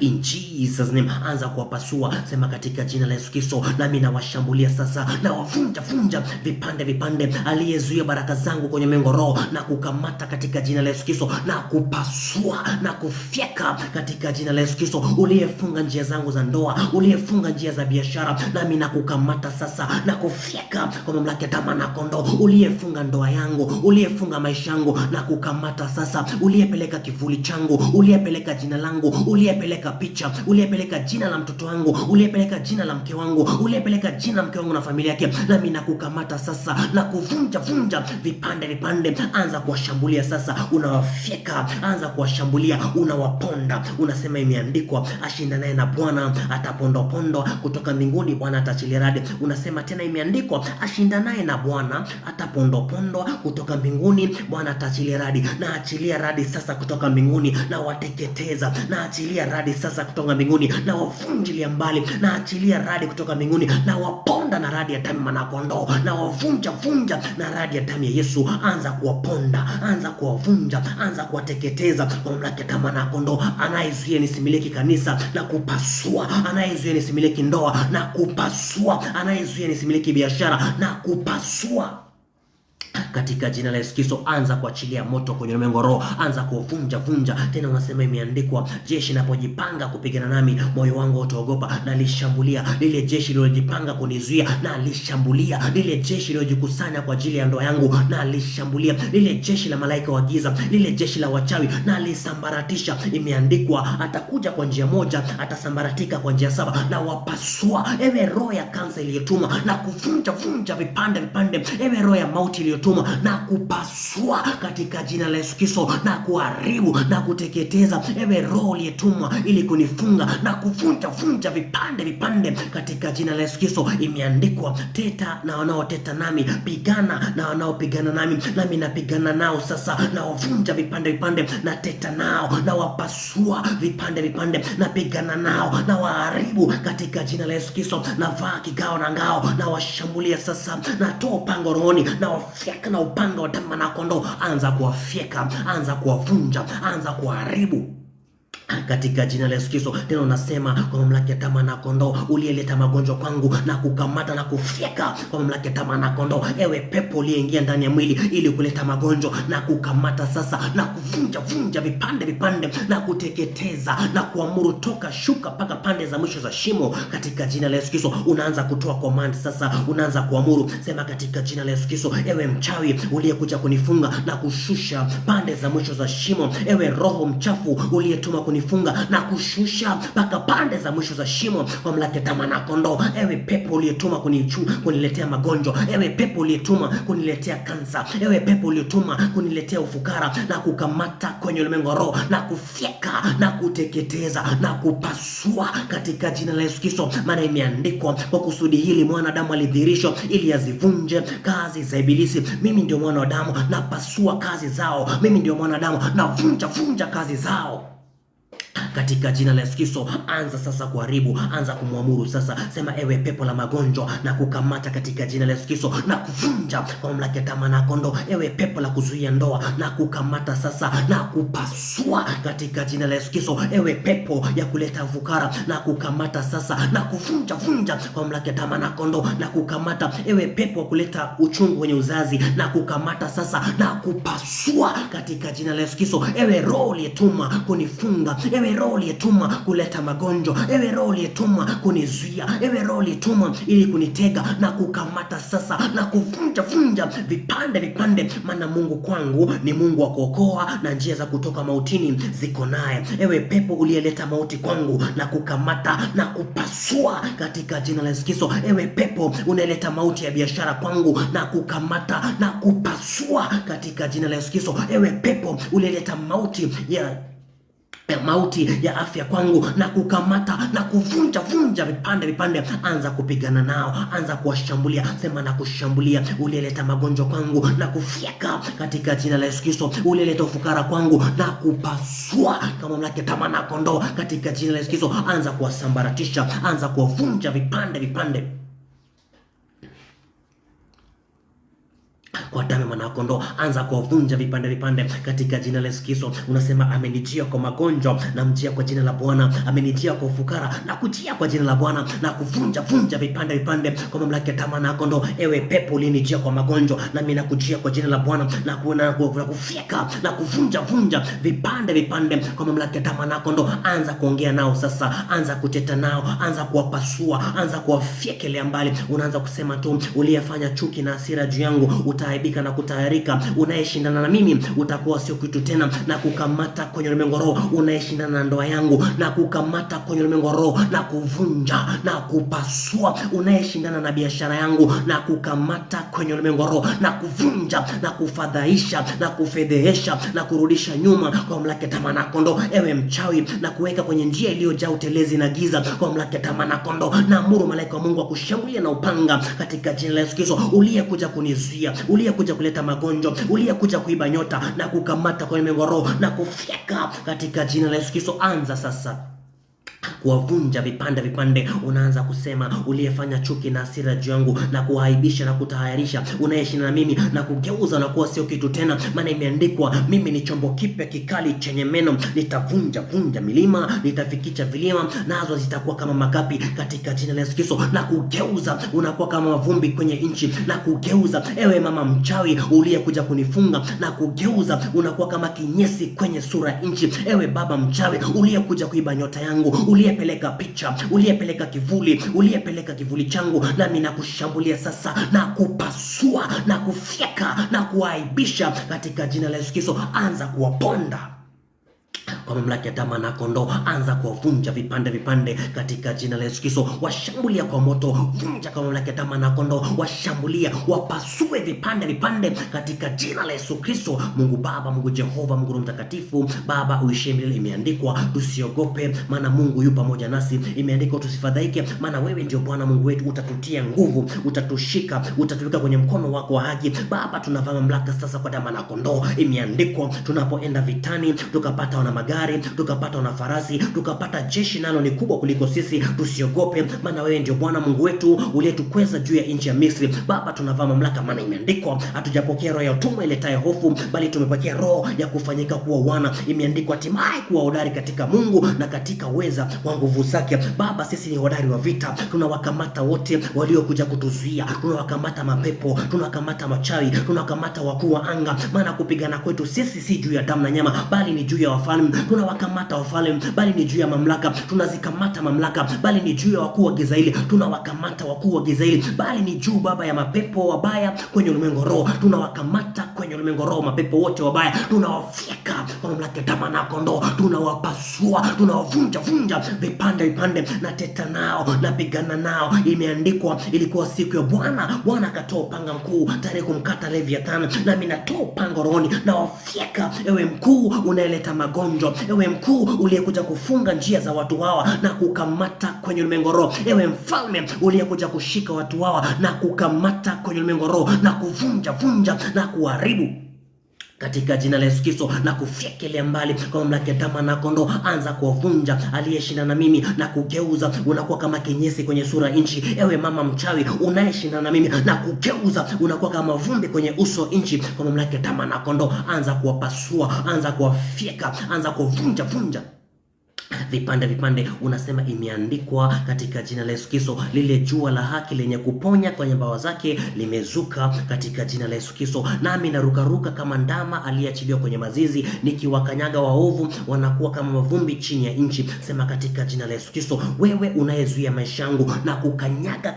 in Jesus name, anza kuwapasua. Sema katika jina la Yesu Kristo, nami nawashambulia sasa, na wavunja vunja vipande vipande aliyezuia baraka zangu kwenye mengo roho, na kukamata katika jina la Yesu Kristo, na kupasua na kufyeka katika jina la Yesu Kristo. Uliyefunga njia zangu za ndoa, uliyefunga njia za biashara, nami nakukamata sasa na kufyeka kwa mamlaka ya tamaa na kondoo. Uliyefunga ndoa yangu, uliyefunga maisha yangu, na kukamata sasa. Uliyepeleka kivuli changu, uliyepeleka jina langu, uliyepeleka picha, uliyepeleka jina la mtoto wangu, uliyepeleka jina la mke wangu, uliyepeleka jina la mke wangu na familia yake, nami nakukamata sasa na kuvunja vunja vipande vipande. Anza kuwashambulia sasa, unawafyeka. Anza kuwashambulia, unawaponda. Unasema imeandikwa, ashindanaye na Bwana atapondopondo kutoka mbinguni, Bwana ataachilia radi. Unasema tena imeandikwa, ashindanaye na Bwana atapondopondo kutoka mbinguni, Bwana ataachilia radi. Na achilia radi sasa kutoka mbinguni, na wateketeza. Na achilia radi sasa kutoka mbinguni, na wavunjilia mbali. Na achilia radi kutoka mbinguni, na waponda na radi ya damu na kondoo, na wavunja vunja na radi ya damu ya Yesu. Anza kuwaponda, anza kuwavunja, anza kuwateketeza kwa mamlaka ya damu na kondoo. Anayezuia nisimiliki kanisa, na kupasua. Anayezuia nisimiliki ndoa, na kupasua. Anayezuia nisimiliki biashara, na kupasua katika jina la Yesu Kristo. Anza kuachilia moto kwenye ulimwengu roho, anza kuvunja vunja. Tena unasema imeandikwa, jeshi linapojipanga kupigana nami, moyo wangu utaogopa, na lishambulia lile jeshi lililojipanga kunizuia, na lishambulia lile jeshi lililojikusanya kwa ajili ya ndoa yangu, na lishambulia lile jeshi la malaika wa giza, lile jeshi la wachawi, na lisambaratisha. Imeandikwa, atakuja kwa njia moja, atasambaratika kwa njia saba, na wapasua. Ewe roho ya kansa iliyotumwa, na kuvunja vunja vipande vipande. Ewe roho ya mauti iliyotumwa, na kupasua katika jina la Yesu Kristo, na kuharibu na kuteketeza. Ewe roho uliyetumwa ili kunifunga, na kuvunja vunja vipande vipande katika jina la Yesu Kristo. Imeandikwa, teta na wanaoteta nami, pigana na wanaopigana nami, nami napigana nao sasa, na wavunja vipande vipande, na teta nao, na wapasua vipande vipande, na pigana nao, na waharibu katika jina la Yesu Kristo. Na vaa kigao na ngao, na washambulia sasa, na toa upanga rohoni, na wafyeka na upanga wa damu na kondoo. Anza kuwafyeka, anza kuwavunja, anza kuharibu katika jina la Yesu Kristo. Tena unasema, kwa mamlaka ya damu na kondoo, uliyeleta magonjwa kwangu, na kukamata na kufyeka kwa mamlaka ya damu na kondoo. Ewe pepo uliyeingia ndani ya mwili ili kuleta magonjwa, na kukamata sasa, na kuvunja vunja vipande vipande, na kuteketeza, na kuamuru, toka, shuka mpaka pande za mwisho za shimo katika jina la Yesu Kristo. Unaanza kutoa command sasa, unaanza kuamuru. Sema katika jina la Yesu Kristo, ewe mchawi uliyekuja kunifunga na kushusha pande za mwisho za shimo, ewe roho mchafu uliyetuma kunifunga na kushusha mpaka pande za mwisho za shimo kwa mamlaka ya damu na kondoo. Ewe pepo uliyetuma kuniletea magonjwa, ewe pepo uliyetuma kuniletea kansa, ewe pepo uliyetuma kuniletea ufukara, na kukamata kwenye ulimwengu roho, na kufyeka na kuteketeza na kupasua katika jina la Yesu Kristo. Maana imeandikwa, kwa kusudi hili mwanadamu alidhihirishwa ili azivunje kazi za ibilisi. Mimi ndio mwana wa damu, napasua kazi zao. Mimi ndio mwanadamu, navunja vunja kazi zao Katika jina la Yesu Kristo, anza sasa kuharibu, anza kumwamuru sasa. Sema, ewe pepo la magonjwa na kukamata katika jina la Yesu Kristo na kuvunja kwa mamlaka ya tamaa na kondoo. Ewe pepo la kuzuia ndoa na kukamata sasa na kupasua katika jina la Yesu Kristo. Ewe pepo ya kuleta ufukara na kukamata sasa na kuvunja kwa mamlaka ya tamaa na kondoo na kukamata. Ewe pepo wa kuleta uchungu kwenye uzazi na kukamata sasa na kupasua katika jina la Yesu Kristo. Ewe roho uliyetuma kunifunga, ewe roho uliyetuma kuleta magonjwa, ewe roho uliyetuma kunizuia, ewe roho uliyetuma ili kunitega na kukamata sasa na kuvunja vipande, maana Mungu kwangu ni Mungu wa kuokoa na njia za kutoka mautini ziko naye. Ewe pepo uliyeleta mauti kwangu na kukamata na kupasua katika jina la Yesu Kristo. Ewe pepo unaleta mauti ya biashara kwangu na kukamata na kupasua katika jina la Yesu Kristo. Ewe pepo uliyeleta mauti ya afya kwangu na kukamata na kuvunja vipande, anza kupigana nao, anza kuwashambulia. Sema, na kushambulia uliyeleta magonjwa kwangu na kufyeka katika jina la Yesu Kristo. Uliyeleta ufukara kwangu na kupasua kama mamlaka tamaa na kondoo katika jina la Yesu Kristo. Anza kuwasambaratisha, anza kuwavunja vipande kwa damu ya mwanakondoo, anza kuwavunja vipande katika jina la Yesu Kristo. Unasema, amenijia kwa magonjwa na mjia kwa jina la Bwana, amenijia kwa ufukara na kujia kwa jina la Bwana na kuvunja vipande kwa mamlaka ya tamaa na kondoo. Ewe pepo ulinijia kwa magonjwa na mimi nakujia kwa jina la Bwana na kufyeka na kuvunja vipande kwa mamlaka ya tamaa na kondoo. Anza kuongea nao sasa, anza kuteta nao, anza kuwapasua, anza kuwafyekelea mbali. Unaanza kusema tu, uliyefanya chuki na hasira juu yangu utaibika na kutayarika. Unayeshindana na mimi utakuwa sio kitu tena, na kukamata kwenye ulimwengu roho. Unayeshindana na ndoa yangu na kukamata kwenye ulimwengu roho na kuvunja na kupasua. Unayeshindana na biashara yangu na kukamata kwenye ulimwengu roho na kuvunja na kufadhaisha na kufedhehesha na kurudisha nyuma kwa mamlaka ya tamaa na kondoo. Ewe mchawi, na kuweka kwenye njia iliyojaa utelezi na giza kwa mamlaka ya tamaa na kondoo. Na amuru malaika wa Mungu akushambulia na upanga katika jina la Yesu Kristo. Uliyekuja kunizuia, uliyekuja kuleta magonjwa, uliyekuja kuiba nyota na kukamata kwa ulimwengu roho na kufyeka katika jina la Yesu Kristo. Anza sasa kuwavunja vipande. Unaanza kusema, uliyefanya chuki na hasira juu yangu na kuaibisha na kutahayarisha, unayeshinda na mimi na kugeuza na kuwa sio kitu tena, maana imeandikwa, mimi ni chombo kipya kikali chenye meno, nitavunja milima, nitafikisha vilima, nazo zitakuwa kama makapi katika jina la Yesu Kristo. Na kugeuza unakuwa kama mavumbi kwenye nchi, na kugeuza. Ewe mama mchawi uliyekuja kunifunga, na kugeuza unakuwa kama kinyesi kwenye sura ya nchi. Ewe baba mchawi uliyekuja kuiba nyota yangu, uliyepeleka picha, uliyepeleka kivuli changu, nami nakushambulia sasa na kupasua na kufyeka na kuaibisha katika jina la Yesu Kristo. Anza kuwaponda kwa mamlaka ya tamaa na kondoo. Anza kuwavunja vipande katika jina la Yesu Kristo. Washambulia kwa moto, vunja kwa mamlaka ya tamaa na kondoo. Washambulia, wapasue vipande katika jina la Yesu Kristo. Mungu Baba, Mungu Jehova, Mungu Mtakatifu, Baba uishie milele. Imeandikwa tusiogope, maana Mungu yu pamoja nasi. Imeandikwa tusifadhaike, maana wewe ndio Bwana Mungu wetu. Utatutia nguvu, utatushika, utatuweka kwenye mkono wako wa haki. Baba, tunavaa mamlaka sasa kwa damu na kondoo. Imeandikwa tunapoenda vitani tukapata wana magari, tukapata na farasi, tukapata jeshi nalo ni kubwa kuliko sisi, tusiogope, maana wewe ndio Bwana Mungu wetu uliyetukweza juu ya nchi ya Misri. Baba, tunavaa mamlaka, maana imeandikwa hatujapokea roho ya utumwa iletayo hofu, bali tumepokea roho ya kufanyika kuwa wana. Imeandikwa hatimaye kuwa hodari katika Mungu na katika uweza wa nguvu zake. Baba, sisi ni hodari wa vita, tunawakamata wote waliokuja kutuzuia, tunawakamata mapepo, tunawakamata machawi, tunawakamata wakuu wa anga, maana kupigana kwetu sisi si juu ya damu na nyama, bali ni juu ya wafalme. Tunawakamata wafalme, bali ni juu ya mamlaka. Tunazikamata mamlaka, bali ni juu ya wakuu wa giza hili. Tunawakamata wakuu wa giza hili, bali ni juu Baba ya mapepo wabaya kwenye ulimwengu roho. Tunawakamata kwenye ulimwengu roho mapepo wote wabaya, tunawafyeka kwa mamlaka ya damu na kondoo. Tunawapasua, tunawavunja vipande, na teta nao, na pigana nao. Imeandikwa ilikuwa siku ya Bwana, Bwana akatoa upanga mkuu tayari kumkata Leviathani, na mimi natoa upanga rohoni na wafyeka. Ewe mkuu unayeleta magonjwa, ewe mkuu uliyekuja kufunga njia za watu hawa na kukamata kwenye ulimwengu roho, ewe mfalme uliyekuja kushika watu hawa na kukamata kwenye ulimwengu roho na kuvunja na kuharibu katika jina la Yesu Kristo, na kufyekelea mbali kwa mamlaka ya damu na kondoo. Anza kuwavunja aliyeshinda na mimi na kugeuza, unakuwa kama kinyesi kwenye sura nchi. Ewe mama mchawi unayeshinda na mimi na kugeuza, unakuwa kama vumbi kwenye uso nchi, kwa mamlaka ya damu na kondoo. Anza kuwapasua, anza kuwafyeka, anza kuvunja vipande vipande. Unasema imeandikwa katika jina la Yesu Kristo, lile jua la haki lenye kuponya kwenye mbawa zake limezuka katika jina la Yesu Kristo, nami narukaruka kama ndama aliyeachiliwa kwenye mazizi, nikiwakanyaga waovu wanakuwa kama mavumbi chini ya nchi. Sema katika jina la Yesu Kristo, wewe unayezuia maisha yangu na kukanyaga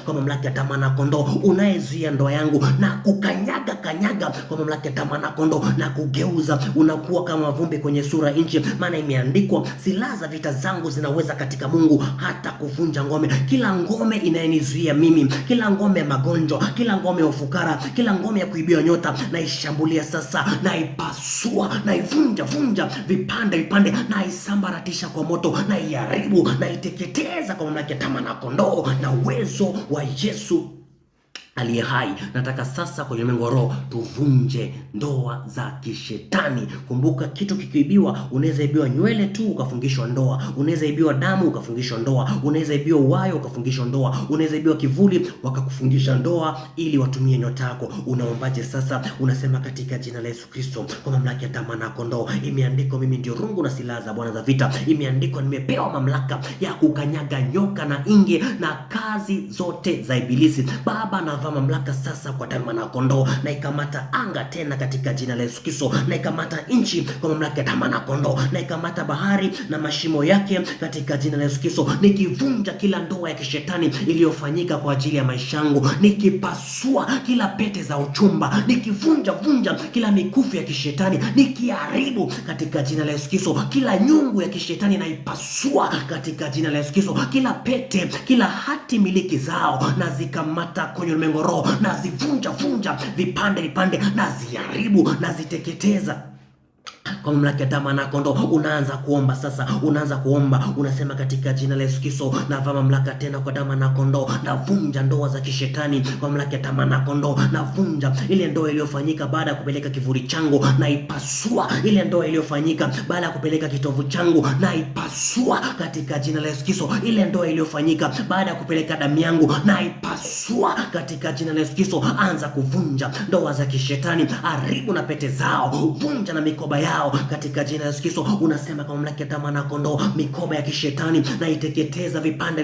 kwa mamlaka ya damu na kondoo, unayezuia ndoa yangu na kukanyaga kwa mamlaka ya damu na kondoo, na kugeuza, unakuwa kama mavumbi kwenye sura nchi. Maana imeandikwa, silaha za vita zangu zinaweza katika Mungu hata kuvunja ngome. Kila ngome inayenizuia mimi, kila ngome ya magonjwa, kila ngome ya ufukara, kila ngome ya kuibia nyota, naishambulia sasa, naipasua, naivunja vipande, naisambaratisha kwa moto, naiharibu, naiteketeza kwa mamlaka ya damu na kondoo na uwezo wa Yesu aliye hai. Nataka sasa kwenye ulimwengu wa roho tuvunje ndoa za kishetani. Kumbuka, kitu kikiibiwa, unaweza ibiwa nywele tu ukafungishwa ndoa, unaweza ibiwa damu ukafungishwa ndoa, unaweza ibiwa uwayo ukafungishwa ndoa, unaweza ibiwa kivuli wakakufungisha ndoa ili watumie nyota yako. Unaombaje sasa? Unasema katika jina la Yesu Kristo, kwa mamlaka ya damu na kondoo, imeandikwa mimi ndio rungu na silaha za Bwana za vita. Imeandikwa nimepewa mamlaka ya kukanyaga nyoka na inge na kazi zote za ibilisi. Baba, na mamlaka sasa kwa damu na kondoo, na ikamata anga tena katika jina la Yesu Kristo, na ikamata nchi kwa mamlaka ya damu na kondoo, na ikamata bahari na mashimo yake katika jina la Yesu Kristo. Nikivunja kila ndoa ya kishetani iliyofanyika kwa ajili ya maisha yangu, nikipasua kila pete za uchumba, nikivunja kila mikufu ya kishetani, nikiharibu katika jina la Yesu Kristo. Kila nyungu ya kishetani naipasua katika jina la Yesu Kristo. Kila pete, kila hati miliki zao na zikamata kwenye ulimwengu roho, na zivunja vipande, na ziharibu, na ziteketeza kwa mamlaka ya damu na kondoo. Unaanza kuomba sasa, unasema katika jina la Yesu Kristo, na vaa mamlaka tena kwa damu na kondoo, na vunja ndoa za kishetani kwa mamlaka ya damu na kondoo, na vunja ile ndoa iliyofanyika baada ya kupeleka kivuli changu, na ipasua ile ndoa iliyofanyika baada ya kupeleka kitovu changu, na ipasua katika jina la Yesu Kristo. Ile ndoa iliyofanyika baada ya kupeleka damu yangu, na ipasua katika jina la Yesu Kristo. Anza kuvunja ndoa za kishetani, haribu na pete zao, vunja na mikoba yao katika jina la Yesu Kristo. Unasema kwa mamlaka ya damu na kondoo, mikoba ya kishetani na iteketeza vipande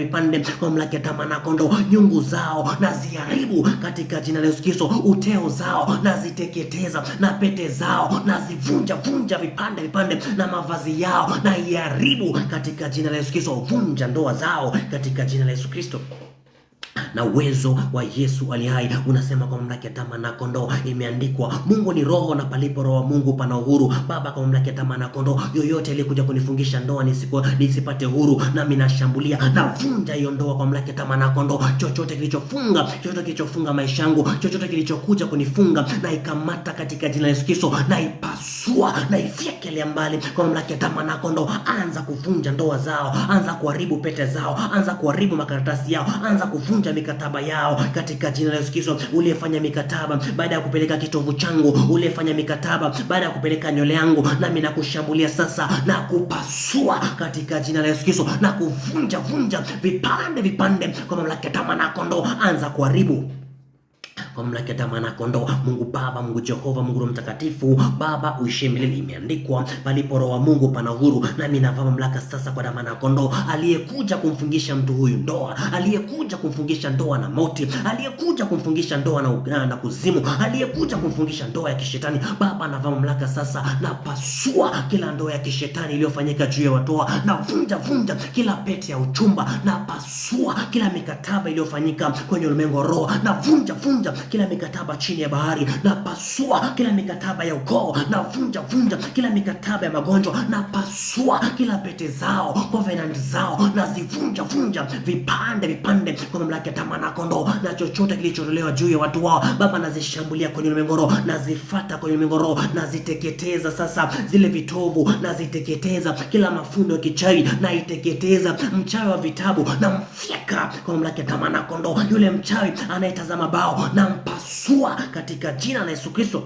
kwa mamlaka ya damu na kondoo. Nyungu zao na ziharibu katika jina la Yesu Kristo. Uteo zao na ziteketeza, na pete zao na zivunja vipande na mavazi yao na iharibu katika jina la Yesu Kristo. Vunja ndoa zao katika jina la Yesu Kristo na uwezo wa Yesu aliye hai. Unasema kwa mamlaka ya damu na kondoo, imeandikwa Mungu ni roho, na palipo roho wa Mungu pana uhuru. Baba, kwa mamlaka ya damu na kondoo, yoyote aliyekuja kunifungisha ndoa nisipate huru, nami nashambulia na vunja hiyo ndoa kwa mamlaka ya damu na kondoo. Chochote kilichofunga maisha yangu, chochote kilichokuja kunifunga, na ikamata katika jina la Yesu Kristo, na ipasua na ifyekelea mbali kwa mamlaka ya damu na kondoo. Anza kuvunja ndoa zao, anza kuharibu pete zao, anza kuharibu makaratasi yao, anza kuvunja mikataba yao katika jina la Yesu Kristo. Uliyefanya mikataba baada ya kupeleka kitovu changu, uliyefanya mikataba baada ya kupeleka nywele yangu, nami nakushambulia sasa na kupasua katika jina la Yesu Kristo, na kuvunja vipande kwa mamlaka ya damu na kondoo. Anza kuharibu kwa mamlaka ya damu na kondoo. Mungu Baba, Mungu Jehova, Mungu Roho Mtakatifu, Baba uishie milele. Imeandikwa palipo roho wa Mungu pana uhuru, nami navaa mamlaka sasa kwa damu na kondoo. Aliyekuja kumfungisha mtu huyu ndoa, aliyekuja kumfungisha ndoa na mauti, aliyekuja kumfungisha ndoa na kuzimu, aliyekuja kumfungisha ndoa ya kishetani, Baba navaa mamlaka sasa, na pasua kila ndoa ya kishetani iliyofanyika juu ya watu, na vunja kila pete ya uchumba, na pasua kila mikataba iliyofanyika kwenye ulimwengu wa roho, na vunja kila mikataba chini ya bahari, na pasua kila mikataba ya ukoo, na vunja kila mikataba ya magonjwa, na pasua kila pete zao, covenant zao, na zivunja vipande kwa mamlaka ya damu na kondoo. Na chochote kilichotolewa juu ya watu wao, Baba nazishambulia kwenye ulimwengu roho, nazifuata kwenye ulimwengu roho, naziteketeza sasa zile vitovu, naziteketeza kila mafundo ya kichawi, na iteketeza mchawi wa vitabu, na mfyeka kwa mamlaka ya damu na kondoo. Yule mchawi anayetazama bao, na mpasua katika jina la Yesu Kristo.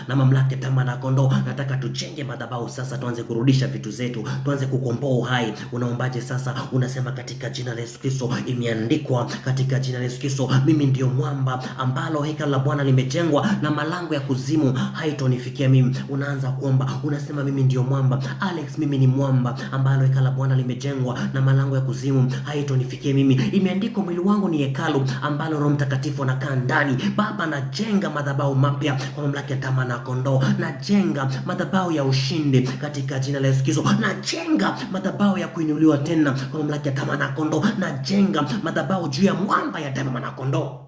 na mamlaka damu na kondoo. Nataka tujenge madhabahu sasa, tuanze kurudisha vitu zetu, tuanze kukomboa uhai. Unaombaje sasa? Unasema katika jina la Yesu Kristo, imeandikwa katika jina la Yesu Kristo, mimi ndio mwamba ambalo hekalu la Bwana limejengwa na malango ya kuzimu haitonifikia mimi. Unaanza kuomba, unasema mimi ndio mwamba. Alex, mimi ni mwamba ambalo hekalu la Bwana limejengwa na malango ya kuzimu haitonifikia mimi. Imeandikwa mwili wangu ni hekalu ambalo Roho Mtakatifu anakaa ndani. Baba, najenga madhabahu mapya kwa mamlaka ya damu na kondoo. Najenga madhabahu ya ushindi katika jina la Yesu Kristo. Najenga madhabahu ya kuinuliwa tena kwa mamlaka ya damu na kondoo. Najenga madhabahu juu ya mwamba ya damu na kondoo.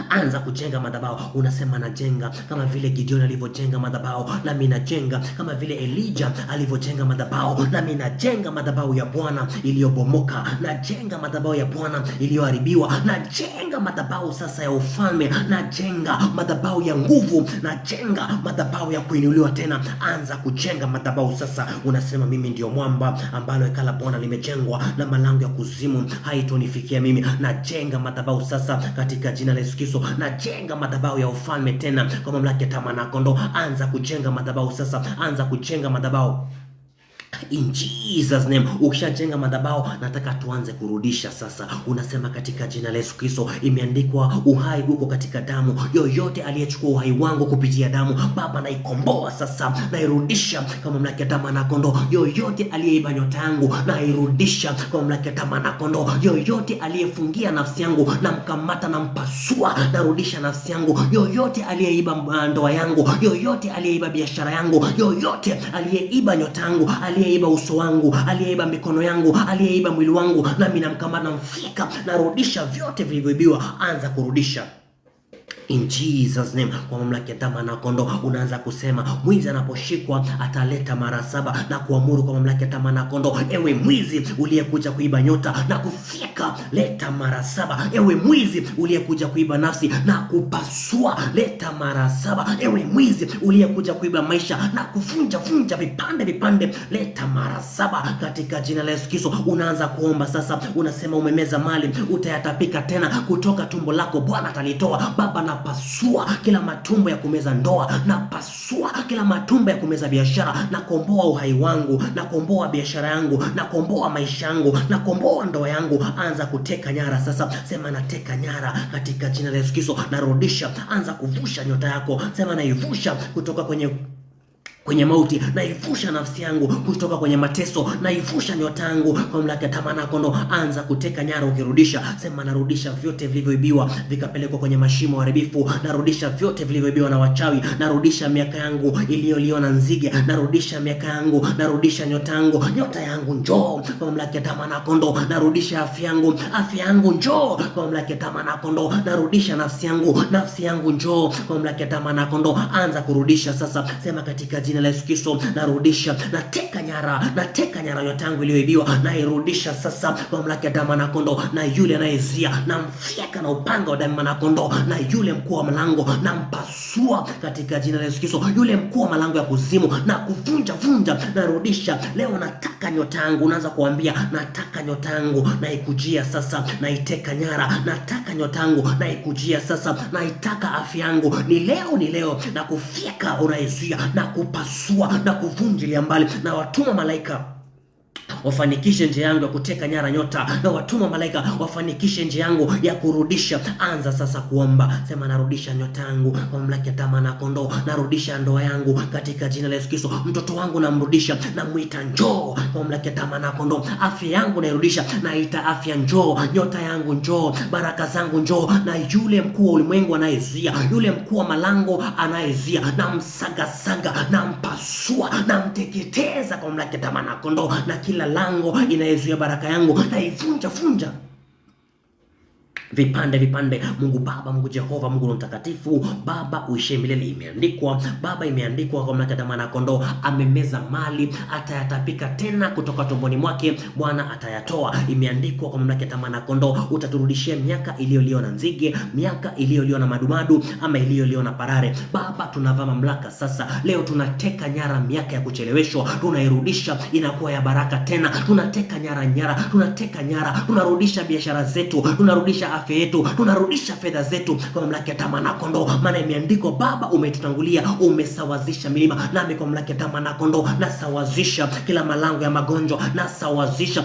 Anza kujenga madhabahu. Unasema najenga kama vile Gideon alivyojenga madhabahu, na mimi najenga kama vile Elijah alivyojenga madhabahu, na mimi najenga madhabahu ya Bwana iliyobomoka, najenga madhabahu ya Bwana iliyoharibiwa, najenga madhabahu sasa ya ufalme, najenga madhabahu ya nguvu, najenga madhabahu ya kuinuliwa tena. Anza kujenga madhabahu sasa. Unasema mimi ndio mwamba ambalo hekalu la Bwana limejengwa na malango ya kuzimu haitonifikia mimi. Najenga madhabahu sasa katika jina la Yesu Kristo. Najenga madhabahu ya ufalme tena kwa mamlaka ya damu na kondoo. Anza kujenga madhabahu sasa. Anza kujenga madhabahu in Jesus name. Ukishajenga madhabahu, nataka tuanze kurudisha sasa. Unasema katika jina la Yesu Kristo, imeandikwa uhai uko katika damu. Yoyote aliyechukua uhai wangu kupitia damu, Baba, naikomboa sasa, nairudisha kwa mamlaka ya damu na kondoo. Yoyote aliyeiba nyota yangu, nairudisha kwa mamlaka ya damu na kondoo. Yoyote aliyefungia nafsi yangu, namkamata na mpasua, narudisha nafsi yangu. Yoyote aliyeiba ndoa yangu, yoyote aliyeiba biashara yangu, yoyote aliyeiba nyota yangu, aliyeiba uso wangu, aliyeiba mikono yangu, aliyeiba mwili wangu, nami namkamata, namfika, narudisha vyote vilivyoibiwa. Anza kurudisha in Jesus name kwa mamlaka ya damu na kondoo. Unaanza kusema mwizi anaposhikwa ataleta mara 7, na kuamuru kwa mamlaka ya damu na kondoo. Ewe mwizi uliyekuja kuiba nyota na kufika, leta mara 7. Ewe mwizi uliyekuja kuiba nafsi na kupasua, leta mara 7. Ewe mwizi uliyekuja kuiba maisha na kuvunja vipande vipande, leta mara 7 katika jina la Yesu Kristo. Unaanza kuomba sasa. Unasema umemeza mali, utayatapika tena, kutoka tumbo lako Bwana atalitoa. Baba, napasua kila matumbo ya kumeza ndoa, napasua kila matumbo ya kumeza biashara, nakomboa uhai wangu, nakomboa biashara yangu, nakomboa maisha yangu, nakomboa ndoa yangu. Anza kuteka nyara sasa. Sema nateka nyara katika jina la Yesu Kristo. Narudisha. Anza kuvusha nyota yako. Sema naivusha kutoka kwenye mauti, naivusha nafsi yangu kutoka kwenye mateso, naivusha nyota yangu kwa mamlaka ya damu na kondoo. Anza kuteka nyara ukirudisha. Sema narudisha vyote vilivyoibiwa vikapelekwa kwenye mashimo haribifu. Narudisha vyote vilivyoibiwa na wachawi. Narudisha miaka yangu iliyoliwa na nzige. Narudisha miaka yangu, narudisha nyota yangu. Nyota yangu njoo kwa mamlaka ya damu na kondoo. Narudisha afya yangu njoo kwa mamlaka ya damu na kondoo. Narudisha nafsi yangu njoo kwa mamlaka ya damu na kondoo. Anza kurudisha sasa. Sema katika jina la Yesu Kristo, narudisha, nateka nyara nyota yangu iliyoibiwa, nairudisha sasa kwa mamlaka ya damu na kondoo. Na yule anayezia, namfyeka na upanga wa damu na kondoo. Na yule mkuu wa malango, nampasua katika jina la Yesu Kristo. Yule mkuu wa malango ya kuzimu, na kuvunja, narudisha. Leo nataka nyota yangu. Unaanza kuambia nataka nyota yangu, naikujia sasa, naiteka nyara. Nataka nyota yangu, naikujia sasa, naitaka afya yangu. Ni leo, na kufyeka unaizia, na kupasua, na kuvunjilia mbali. Na watuma malaika wafanikishe njia yangu ya kuteka nyara nyota, na watuma malaika wafanikishe njia yangu ya kurudisha. Anza sasa kuomba. Sema narudisha nyota yangu kwa mamlaka ya damu na kondoo. Narudisha ndoa yangu katika jina la Yesu Kristo. Mtoto wangu namrudisha, namuita njoo kwa mamlaka ya damu na kondoo. Afya yangu nairudisha, naita afya njoo. Nyota yangu njoo, baraka zangu njoo. Na yule mkuu wa ulimwengu anayezia, yule mkuu wa malango anayezia, namsagasaga, nampasua, namteketeza kwa mamlaka ya damu na kondoo. Na kila lango inayezuia baraka yangu naivunja vipande. Mungu Baba, Mungu Jehova, Mungu Mtakatifu, Baba uishe milele. Imeandikwa Baba, imeandikwa kwa mamlaka ya damu na kondoo, amemeza mali, atayatapika tena, kutoka tumboni mwake Bwana atayatoa. Imeandikwa kwa mamlaka ya damu na kondoo, utaturudishia miaka iliyoliwa na nzige, miaka iliyoliwa na madumadu, ama iliyoliwa na parare. Baba, tunavaa mamlaka sasa. Leo tunateka nyara miaka ya kucheleweshwa, tunairudisha, inakuwa ya baraka tena. Tunateka nyara, tunateka nyara, tunarudisha biashara zetu, tunarudisha afya yetu, tunarudisha fedha zetu kwa mamlaka ya damu na kondoo, maana imeandikwa, Baba umetutangulia, umesawazisha milima, nami kwa mamlaka ya damu na kondoo nasawazisha kila malango ya magonjwa, nasawazisha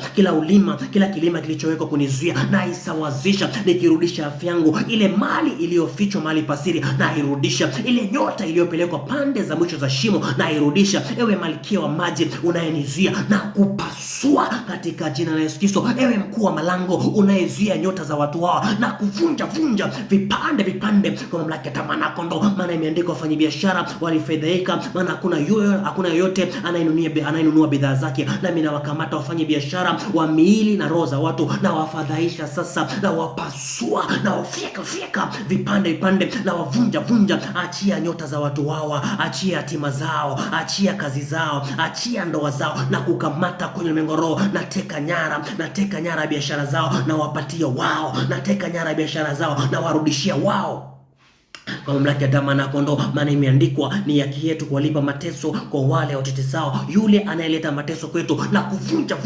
kila kilima kilichowekwa kunizuia, na isawazisha, nikirudisha afya yangu, ile mali iliyofichwa mahali pasiri na irudisha, ile nyota iliyopelekwa pande za mwisho za shimo na irudisha. Ewe malkia wa maji unayenizuia na kupasua katika jina la Yesu Kristo, ewe mkuu wa malango unayezuia nyota za watu hawa na kuvunja vipande kwa mamlaka ya damu na kondoo, maana imeandikwa, wafanyabiashara walifedheheka, maana hakuna yoyote anayenunua bidhaa zake, nami nawakamata wafanyabiashara wa miili na roho za watu na wafadhaisha sasa, na wapasua na wafyeka vipande na wavunja. Achia nyota za watu hawa, achia hatima zao, achia kazi zao, achia ndoa zao, na kukamata kwenye mengoro, nateka nyara biashara zao na wapatia wao, nateka nyara biashara zao na warudishia wao kwa mamlaka ya damu na kondoo, maana imeandikwa, ni haki yetu kuwalipa mateso kwa wale watetesao, yule anayeleta mateso kwetu, na kuvunja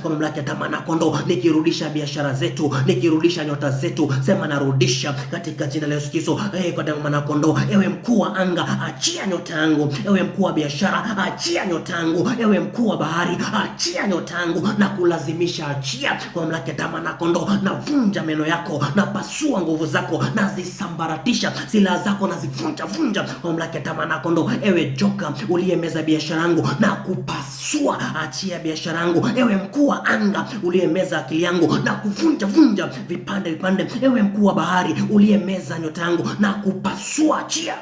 kwa mamlaka ya damu na kondoo, nikirudisha biashara zetu, nikirudisha nyota zetu, sema narudisha katika jina la Yesu Kristo, kwa damu na kondoo. Ewe mkuu wa anga, achia nyota yangu, ewe mkuu wa biashara, achia nyota yangu, ewe mkuu wa bahari, achia nyota yangu, na kulazimisha achia kwa mamlaka ya damu na kondoo, na vunja meno yako, na pasua nguvu zako, na zisambaratisha silaha zako, na zivunja kwa mamlaka ya damu na kondoo. Ewe joka uliyemeza biashara yangu na kupasua, achia biashara yangu. Ewe mkuu wa anga uliyemeza akili yangu na kuvunja vipande. Ewe mkuu wa bahari uliyemeza nyota yangu na kupasua, achia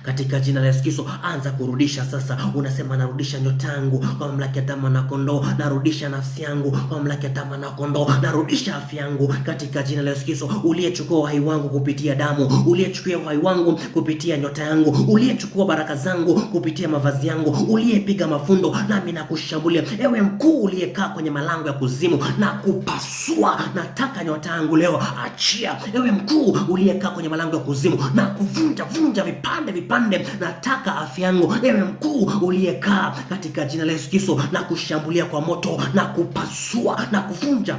katika jina la Yesu Kristo. Anza kurudisha sasa. Unasema, narudisha nyota yangu kwa mamlaka ya damu na kondoo, narudisha nafsi yangu kwa mamlaka ya damu na kondoo, narudisha afya yangu katika jina la Yesu Kristo. Uliyechukua uhai wangu kupitia damu, uliyechukua uhai wangu kupitia nyota yangu, uliyechukua baraka zangu kupitia mavazi yangu, uliyepiga mafundo, nami nakushambulia. Ewe mkuu uliyekaa kwenye malango ya kuzimu na kupasua, nataka nyota yangu leo, achia. Ewe mkuu uliyekaa kwenye malango ya kuzimu na kuvunja vipande, nataka afya yangu. Ewe mkuu uliyekaa katika jina la Yesu Kristo na kushambulia kwa moto na kupasua na kuvunja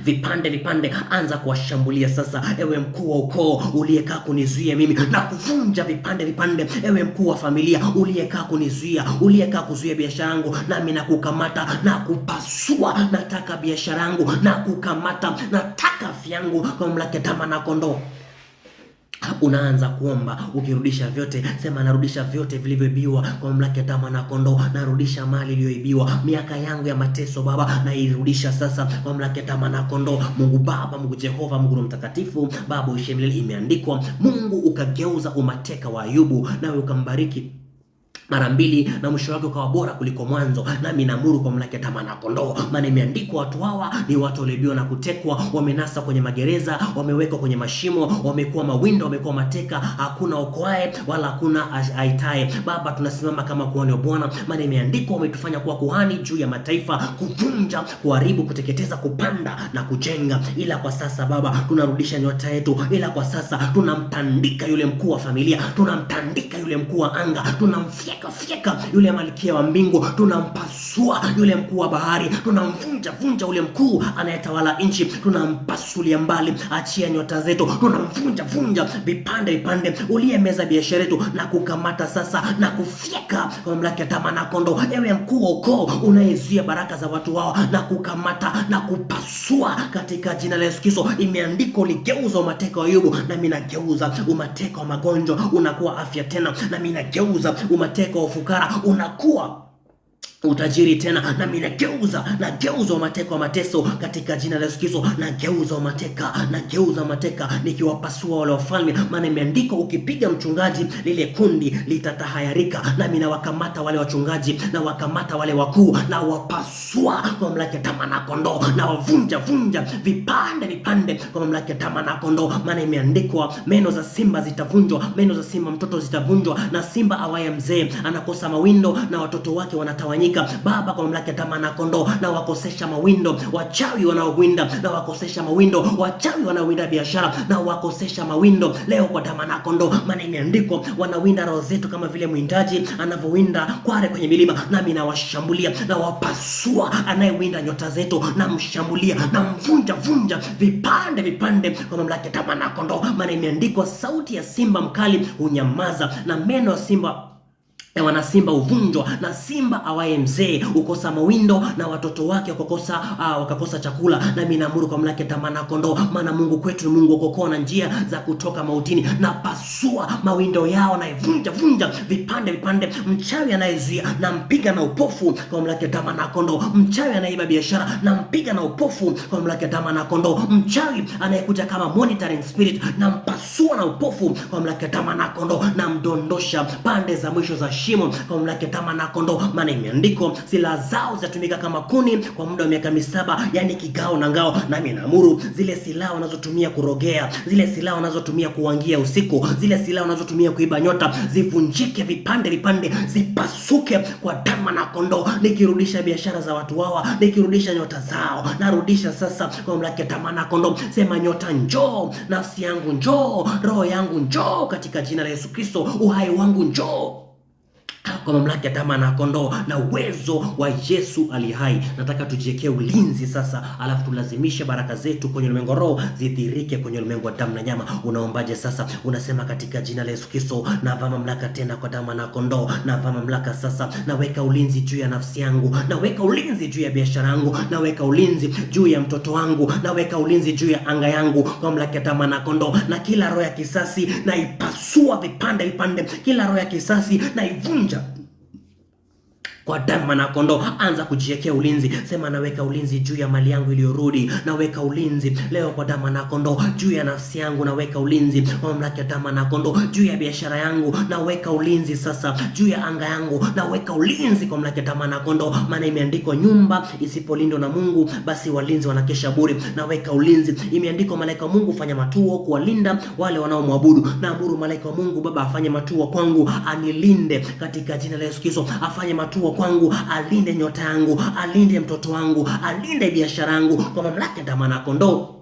vipande, anza kuwashambulia sasa. Ewe mkuu wa ukoo uliyekaa kunizuia mimi na kuvunja vipande. Ewe mkuu wa familia uliyekaa kunizuia, uliyekaa kuzuia biashara yangu, nami nakukamata na kupasua. Nataka biashara yangu na kukamata, nataka afya yangu kwa mamlaka ya damu na kondoo. Unaanza kuomba ukirudisha vyote, sema narudisha vyote vilivyoibiwa kwa mamlaka ya damu na kondoo. Narudisha mali iliyoibiwa, miaka yangu ya mateso Baba, na irudisha sasa kwa mamlaka ya damu na kondoo. Mungu Baba, Mungu Jehova, Mungu Mtakatifu, Baba uishiye milele, imeandikwa, Mungu ukageuza umateka wa Ayubu, nawe ukambariki mara mbili, na mwisho wake ukawa bora kuliko mwanzo. Nami naamuru kwa mamlaka ya damu na kondoo, maana imeandikwa, watu hawa ni watu walioibiwa na kutekwa, wamenasa kwenye magereza, wamewekwa kwenye mashimo, wamekuwa mawindo, wamekuwa mateka, hakuna okoaye wala hakuna aitaye. Baba, tunasimama kama kuhani wa Bwana, maana imeandikwa, umetufanya kuwa kuhani juu ya mataifa, kuvunja, kuharibu, kuteketeza, kupanda na kujenga. Ila kwa sasa Baba, tunarudisha nyota yetu. Ila kwa sasa tunamtandika yule mkuu wa familia, tunamtandika yule mkuu wa anga, tunamfyeka yule malkia wa mbingu, tunampasua yule mkuu wa bahari, tunamvunja yule mkuu anayetawala nchi, tunampasulia mbali. Achia nyota zetu, tunamvunja vipande. Uliyemeza biashara yetu na kukamata sasa na kufyeka kwa mamlaka ya damu na kondoo. Ewe mkuu wa ukoo unayezuia baraka za watu wao na kukamata na kupasua katika jina la Yesu Kristo. Imeandikwa, uligeuza umateka wa Ayubu, na mimi nageuza umateka wa magonjwa unakuwa afya tena, na mimi nageuza umateka wa ufukara unakuwa utajiri tena, na mimi nageuza umateka wa mateso katika jina la Yesu Kristo. Nageuza umateka nikiwapasua wale wafalme, maana imeandikwa, ukipiga mchungaji lile kundi litatahayarika. Na mimi nawakamata wale wachungaji, na wakamata wale wakuu, na wapasua kwa mamlaka ya damu na kondoo, na wavunja vipande kwa mamlaka ya damu na kondoo, maana imeandikwa, meno za simba zitavunjwa, meno za simba mtoto zitavunjwa, na simba awaye mzee anakosa mawindo, na watoto wake wanatawanyika. kufanyika Baba, kwa mamlaka ya damu na kondoo, na wakosesha mawindo wachawi wanaowinda, na wakosesha mawindo wachawi wanaowinda biashara, na wakosesha mawindo leo kwa damu na kondoo, maana imeandikwa wanawinda roho zetu kama vile mwindaji anavyowinda kware kwenye milima, nami nawashambulia na wapasua anayewinda nyota zetu, na mshambulia na mvunja vipande vipande kwa mamlaka ya damu na kondoo, maana imeandikwa sauti ya simba mkali hunyamaza, na meno ya simba wana simba uvunjwa, na simba awaye mzee ukosa mawindo, na watoto wake wakakosa chakula. Na mimi naamuru kwa mamlaka ya damu na kondoo, maana Mungu kwetu ni Mungu ukokoa na njia za kutoka mautini, na pasua mawindo yao na vunja vipande. Mchawi anayezuia na mpiga na upofu kwa mamlaka ya damu na kondoo. Mchawi anayeiba biashara na mpiga na upofu kwa mamlaka ya damu na kondoo. Mchawi anayekuja kama monitoring spirit na mpasua na upofu kwa mamlaka ya damu na kondoo, na mdondosha pande za mwisho za shimo kwa mamlaka ya damu na kondoo, maana imeandikwa silaha zao zitatumika kama kuni kwa muda wa miaka 7, yani kigao na ngao. Nami naamuru zile silaha wanazotumia kurogea, zile silaha wanazotumia kuangia usiku, zile silaha wanazotumia kuiba nyota zivunjike vipande, zipasuke kwa damu na kondoo. Nikirudisha biashara za watu hawa, nikirudisha nyota zao, narudisha sasa kwa mamlaka ya damu na kondoo. Sema nyota njoo, nafsi yangu njoo, roho yangu njoo, katika jina la Yesu Kristo. Uhai wangu njoo kwa mamlaka ya damu na kondoo na uwezo wa Yesu ali hai. Nataka tujiwekee ulinzi sasa, alafu tulazimishe baraka zetu kwenye ulimwengu roho zidhirike kwenye ulimwengu wa damu na nyama. Unaombaje sasa? Unasema katika jina la Yesu Kristo, navaa mamlaka tena kwa damu na kondoo, navaa mamlaka sasa, naweka ulinzi juu ya nafsi yangu, naweka ulinzi juu ya biashara yangu, naweka ulinzi juu ya mtoto wangu, naweka ulinzi juu ya anga yangu kwa mamlaka ya damu na kondoo. Na kila roho ya kisasi na ipasua vipande, kila roho ya kisasi na ivunja kwa damu na kondoo. Anza kujiwekea ulinzi. Sema naweka ulinzi juu ya mali yangu iliyorudi, naweka ulinzi leo kwa damu na kondoo juu ya nafsi yangu, naweka ulinzi kwa mamlaka ya damu na kondoo juu ya biashara yangu, naweka ulinzi sasa juu ya anga yangu, naweka ulinzi kwa mamlaka ya damu na kondoo, maana imeandikwa nyumba isipolindwa na Mungu basi walinzi wanakesha bure. Naweka ulinzi, imeandikwa malaika wa Mungu fanya matuo kuwalinda wale wanaomwabudu. Naamuru malaika wa Mungu Baba afanye matuo kwangu, anilinde katika jina la Yesu Kristo. Afanye matuo kwangu, alinde nyota yangu, alinde mtoto wangu, alinde biashara yangu kwa mamlaka ya damu na kondoo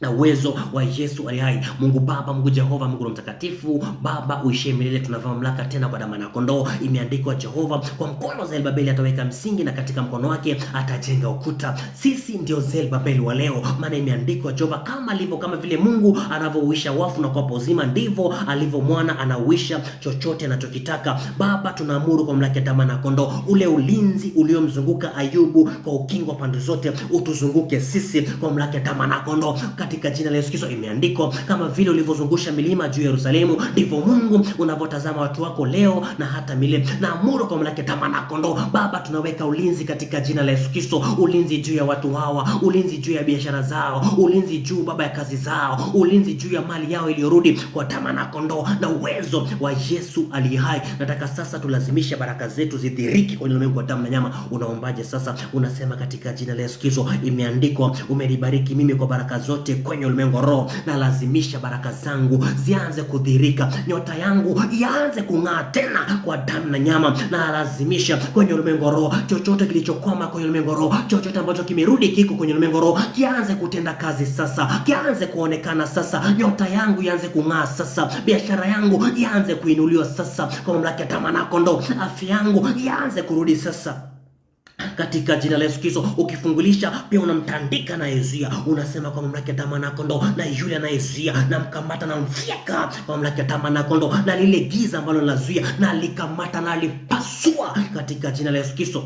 na uwezo wa Yesu ali hai. Mungu Baba, Mungu Jehova, Mungu Mtakatifu, Baba uishie milele, tunavaa mamlaka tena kwa damu na kondoo. Imeandikwa Jehova kwa mkono wa Zerubabeli ataweka msingi, na katika mkono wake atajenga ukuta. Sisi ndio Zerubabeli wa leo, maana imeandikwa Jehova kama vile Mungu anavyouisha wafu na kuwapa uzima, ndivyo alivyo mwana anauisha chochote anachokitaka. Baba, tunaamuru kwa mamlaka ya damu na kondoo, ule ulinzi uliomzunguka Ayubu kwa ukingo wa pande zote utuzunguke sisi kwa mamlaka ya damu na kondoo katika jina la Yesu Kristo. Imeandikwa kama vile ulivyozungusha milima juu ya Yerusalemu, ndivyo Mungu unavyotazama watu wako leo na hata milele. Naamuru kwa mamlaka ya damu na kondoo, Baba, tunaweka ulinzi katika jina la Yesu Kristo, ulinzi juu ya watu hawa, ulinzi juu ya biashara zao, ulinzi juu Baba ya kazi zao, ulinzi juu ya mali yao iliyorudi kwa damu na kondoo na uwezo wa Yesu ali hai. Nataka sasa tulazimisha baraka zetu zidhiriki kwenye ulimwengu wa damu na nyama. Unaombaje sasa? Unasema katika jina la Yesu Kristo, imeandikwa umenibariki mimi kwa baraka zote kwenye ulimwengu roho, na lazimisha baraka zangu zianze kudhirika, nyota yangu ianze kung'aa tena kwa damu na nyama. Na lazimisha kwenye ulimwengu roho, chochote kilichokwama kwenye ulimwengu roho, chochote ambacho kimerudi kiko kwenye ulimwengu roho, kianze kutenda kazi sasa, kianze kuonekana sasa, nyota yangu ianze kung'aa sasa, biashara yangu ianze kuinuliwa sasa kwa mamlaka ya damu na kondoo, afya yangu ianze kurudi sasa katika jina la Yesu Kristo. Ukifungulisha pia unamtandika na Yezuia, unasema kwa mamlaka ya damu na kondoo, na yule anayezuia na mkamata na mfyeka kwa mamlaka ya damu na kondoo, na lile giza ambalo linazuia na likamata na lipasua katika jina la Yesu Kristo.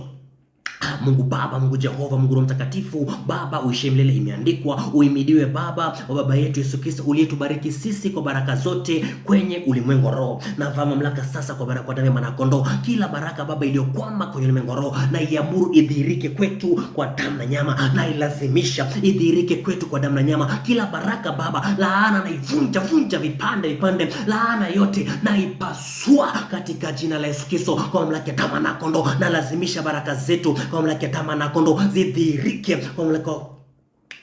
Mungu Baba, Mungu Jehova, Mungu Mtakatifu, Baba uishie milele. Imeandikwa uhimidiwe Baba wa baba yetu Yesu Kristo, uliyetubariki sisi kwa baraka zote kwenye ulimwengu roho. Na vaa mamlaka sasa kwa baraka kwa damu na kondoo, kila baraka Baba iliyokwama kwenye ulimwengu roho, na iamuru idhirike kwetu kwa damu na nyama, na ilazimisha idhirike kwetu kwa damu na nyama. Kila baraka Baba, laana na ivunja vipande, laana yote na ipasua katika jina la Yesu Kristo kwa mamlaka ya damu na kondoo, na lazimisha baraka zetu kwa mamlaka ya damu na kondoo zidhirike kwa mamlaka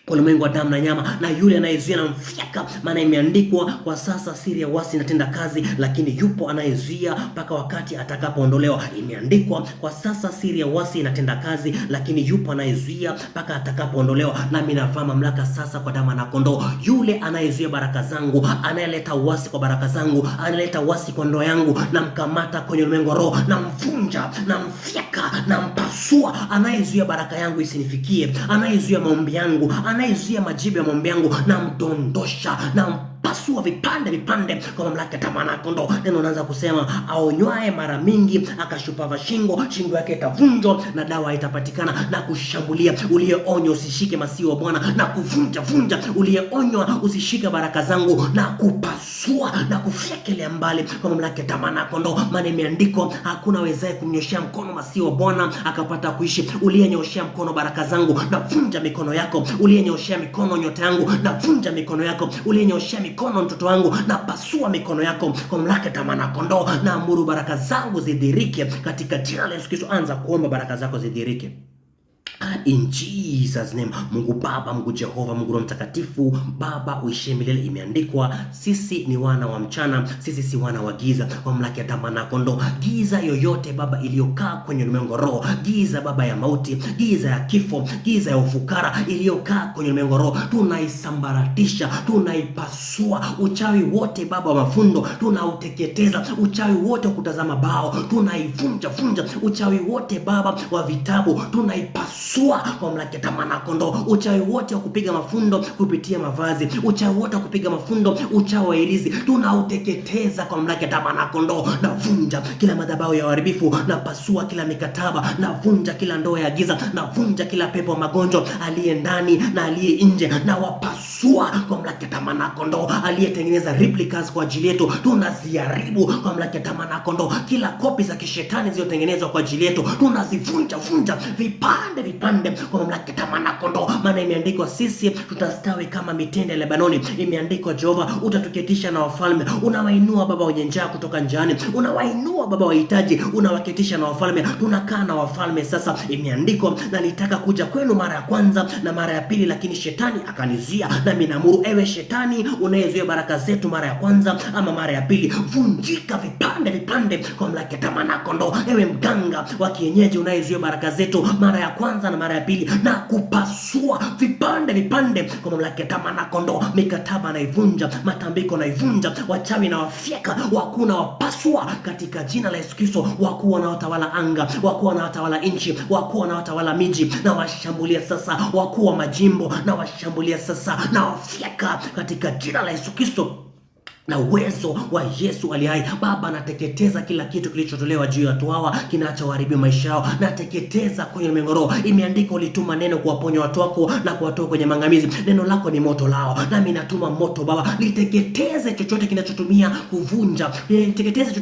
ulimwengu wa damu na nyama, na yule anayezuia na mfyeka. Maana imeandikwa, kwa sasa siri ya uasi inatenda kazi, lakini yupo anayezuia mpaka wakati atakapoondolewa. Imeandikwa, kwa sasa siri ya uasi inatenda kazi, lakini yupo anayezuia mpaka atakapoondolewa. Nami navaa mamlaka sasa kwa damu na kondoo. Yule anayezuia baraka zangu, anayeleta uasi kwa baraka zangu, anayeleta uasi kwa ndoa yangu, na mkamata kwenye ulimwengu wa roho, na mvunja, na mfyeka, na mpasua. Anayezuia baraka yangu isinifikie, anayezuia maombi yangu, anayezuia majibu ya maombi yangu, na mdondosha, na pasua vipande vipande kwa mamlaka ya damu na kondoo. Neno unaanza kusema, aonywae mara mingi akashupava shingo, shingo yake itavunjwa na dawa itapatikana. Na kushambulia uliyeonywa usishike masihi wa Bwana, na kuvunja vunja uliyeonywa usishike baraka zangu, na kupasua na kufyekelea mbali kwa mamlaka ya damu na kondoo. Maana imeandikwa, hakuna wezaye kumnyoshia mkono masihi wa Bwana akapata kuishi. Uliyenyoshia mkono baraka zangu, na vunja mikono yako. Uliyenyoshia mikono nyota yangu, na vunja mikono yako. Uliyenyoshia mikono mtoto wangu, na pasua mikono yako kwa mamlaka ya damu na kondoo. Na amuru baraka zangu zidhirike katika jina la Yesu Kristo. Anza kuomba baraka zako zidhirike. In Jesus name. Mungu Baba, Mungu Jehova, Mungu Roho Mtakatifu, Baba uishie milele. Imeandikwa, sisi ni wana wa mchana, sisi si wana wa giza. Kwa mamlaka ya damu na kondoo, giza yoyote Baba iliyokaa kwenye ulimwengu roho, giza Baba ya mauti, giza ya kifo, giza ya ufukara iliyokaa kwenye ulimwengu roho, tunaisambaratisha, tunaipasua. Uchawi wote Baba wa mafundo tunauteketeza. Uchawi wote wa kutazama bao tunaivunja vunja. Uchawi wote Baba wa vitabu tunaipasua kwa mamlaka ya damu na kondoo. Uchawi wote wa kupiga mafundo kupitia mavazi, uchawi wote wa kupiga mafundo, uchawi wa ilizi, tunauteketeza kwa mamlaka ya damu na kondoo. Na vunja kila madhabahu ya uharibifu, na pasua kila mikataba, na vunja kila ndoa ya giza, na vunja kila pepo wa magonjwa aliye ndani na aliye nje, na wapasua kwa mamlaka ya damu na kondoo. Aliyetengeneza replicas kwa ajili yetu tunaziharibu kwa mamlaka ya damu na kondoo. Kila kopi za kishetani zilizotengenezwa kwa ajili yetu tunazivunja vunja vipande vipande kwa mamlaka ya damu na kondoo. Maana imeandikwa, sisi tutastawi kama mitende ya Lebanoni. Imeandikwa, Jehova utatuketisha na wafalme. Unawainua Baba wenye njaa kutoka njaani, unawainua Baba wahitaji, unawaketisha na wafalme. Tunakaa na wafalme sasa. Imeandikwa, na nitaka kuja kwenu mara ya kwanza na mara ya pili, lakini shetani akanizia. Nami naamuru, ewe shetani unayezuia baraka zetu mara ya kwanza ama mara ya pili, vunjika vipande vipande kwa mamlaka ya damu na kondoo. Ewe mganga wa kienyeji unayezuia baraka zetu mara ya kwanza na mara ya pili, na kupasua vipande vipande kwa mamlaka ya damu na kondoo. Mikataba naivunja, matambiko naivunja, wachawi na wafyeka, wakuu na wapasua katika jina la Yesu Kristo. Wakuu wanaotawala anga, wakuu wanaotawala nchi, wakuu wanaotawala miji, na washambulia sasa. Wakuu wa majimbo na washambulia sasa, na wafyeka katika jina la Yesu Kristo na uwezo wa Yesu aliye hai. Baba, nateketeza kila kitu kilichotolewa juu ya watu hawa kinachoharibu maisha yao. Nateketeza kwenye mengoro. Imeandikwa, ulituma neno kuwaponya watu wako na kuwatoa kwenye mangamizi. Neno lako ni moto lao, nami natuma moto Baba, liteketeze chochote kinachotumia kuvunja, iteketeze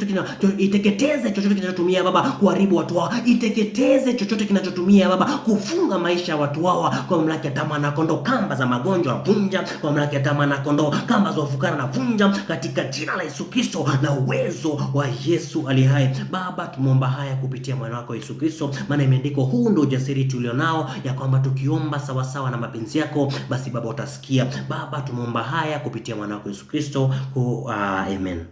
chochote kinachotumia Baba kuharibu watu hawa, iteketeze chochote kinachotumia Baba kufunga maisha ya watu hawa kwa mamlaka ya damu na kondoo. Kamba za magonjwa vunja kwa mamlaka ya damu na kondoo. Kamba za ufukara na vunja katika jina la Yesu Kristo na uwezo wa Yesu aliye hai. Baba, tumeomba haya kupitia mwana wako Yesu Kristo, maana imeandikwa, huu ndio ujasiri tulionao ya kwamba tukiomba sawa sawa na mapenzi yako, basi Baba utasikia. Baba, tumeomba haya kupitia mwana wako Yesu Kristo. Amen.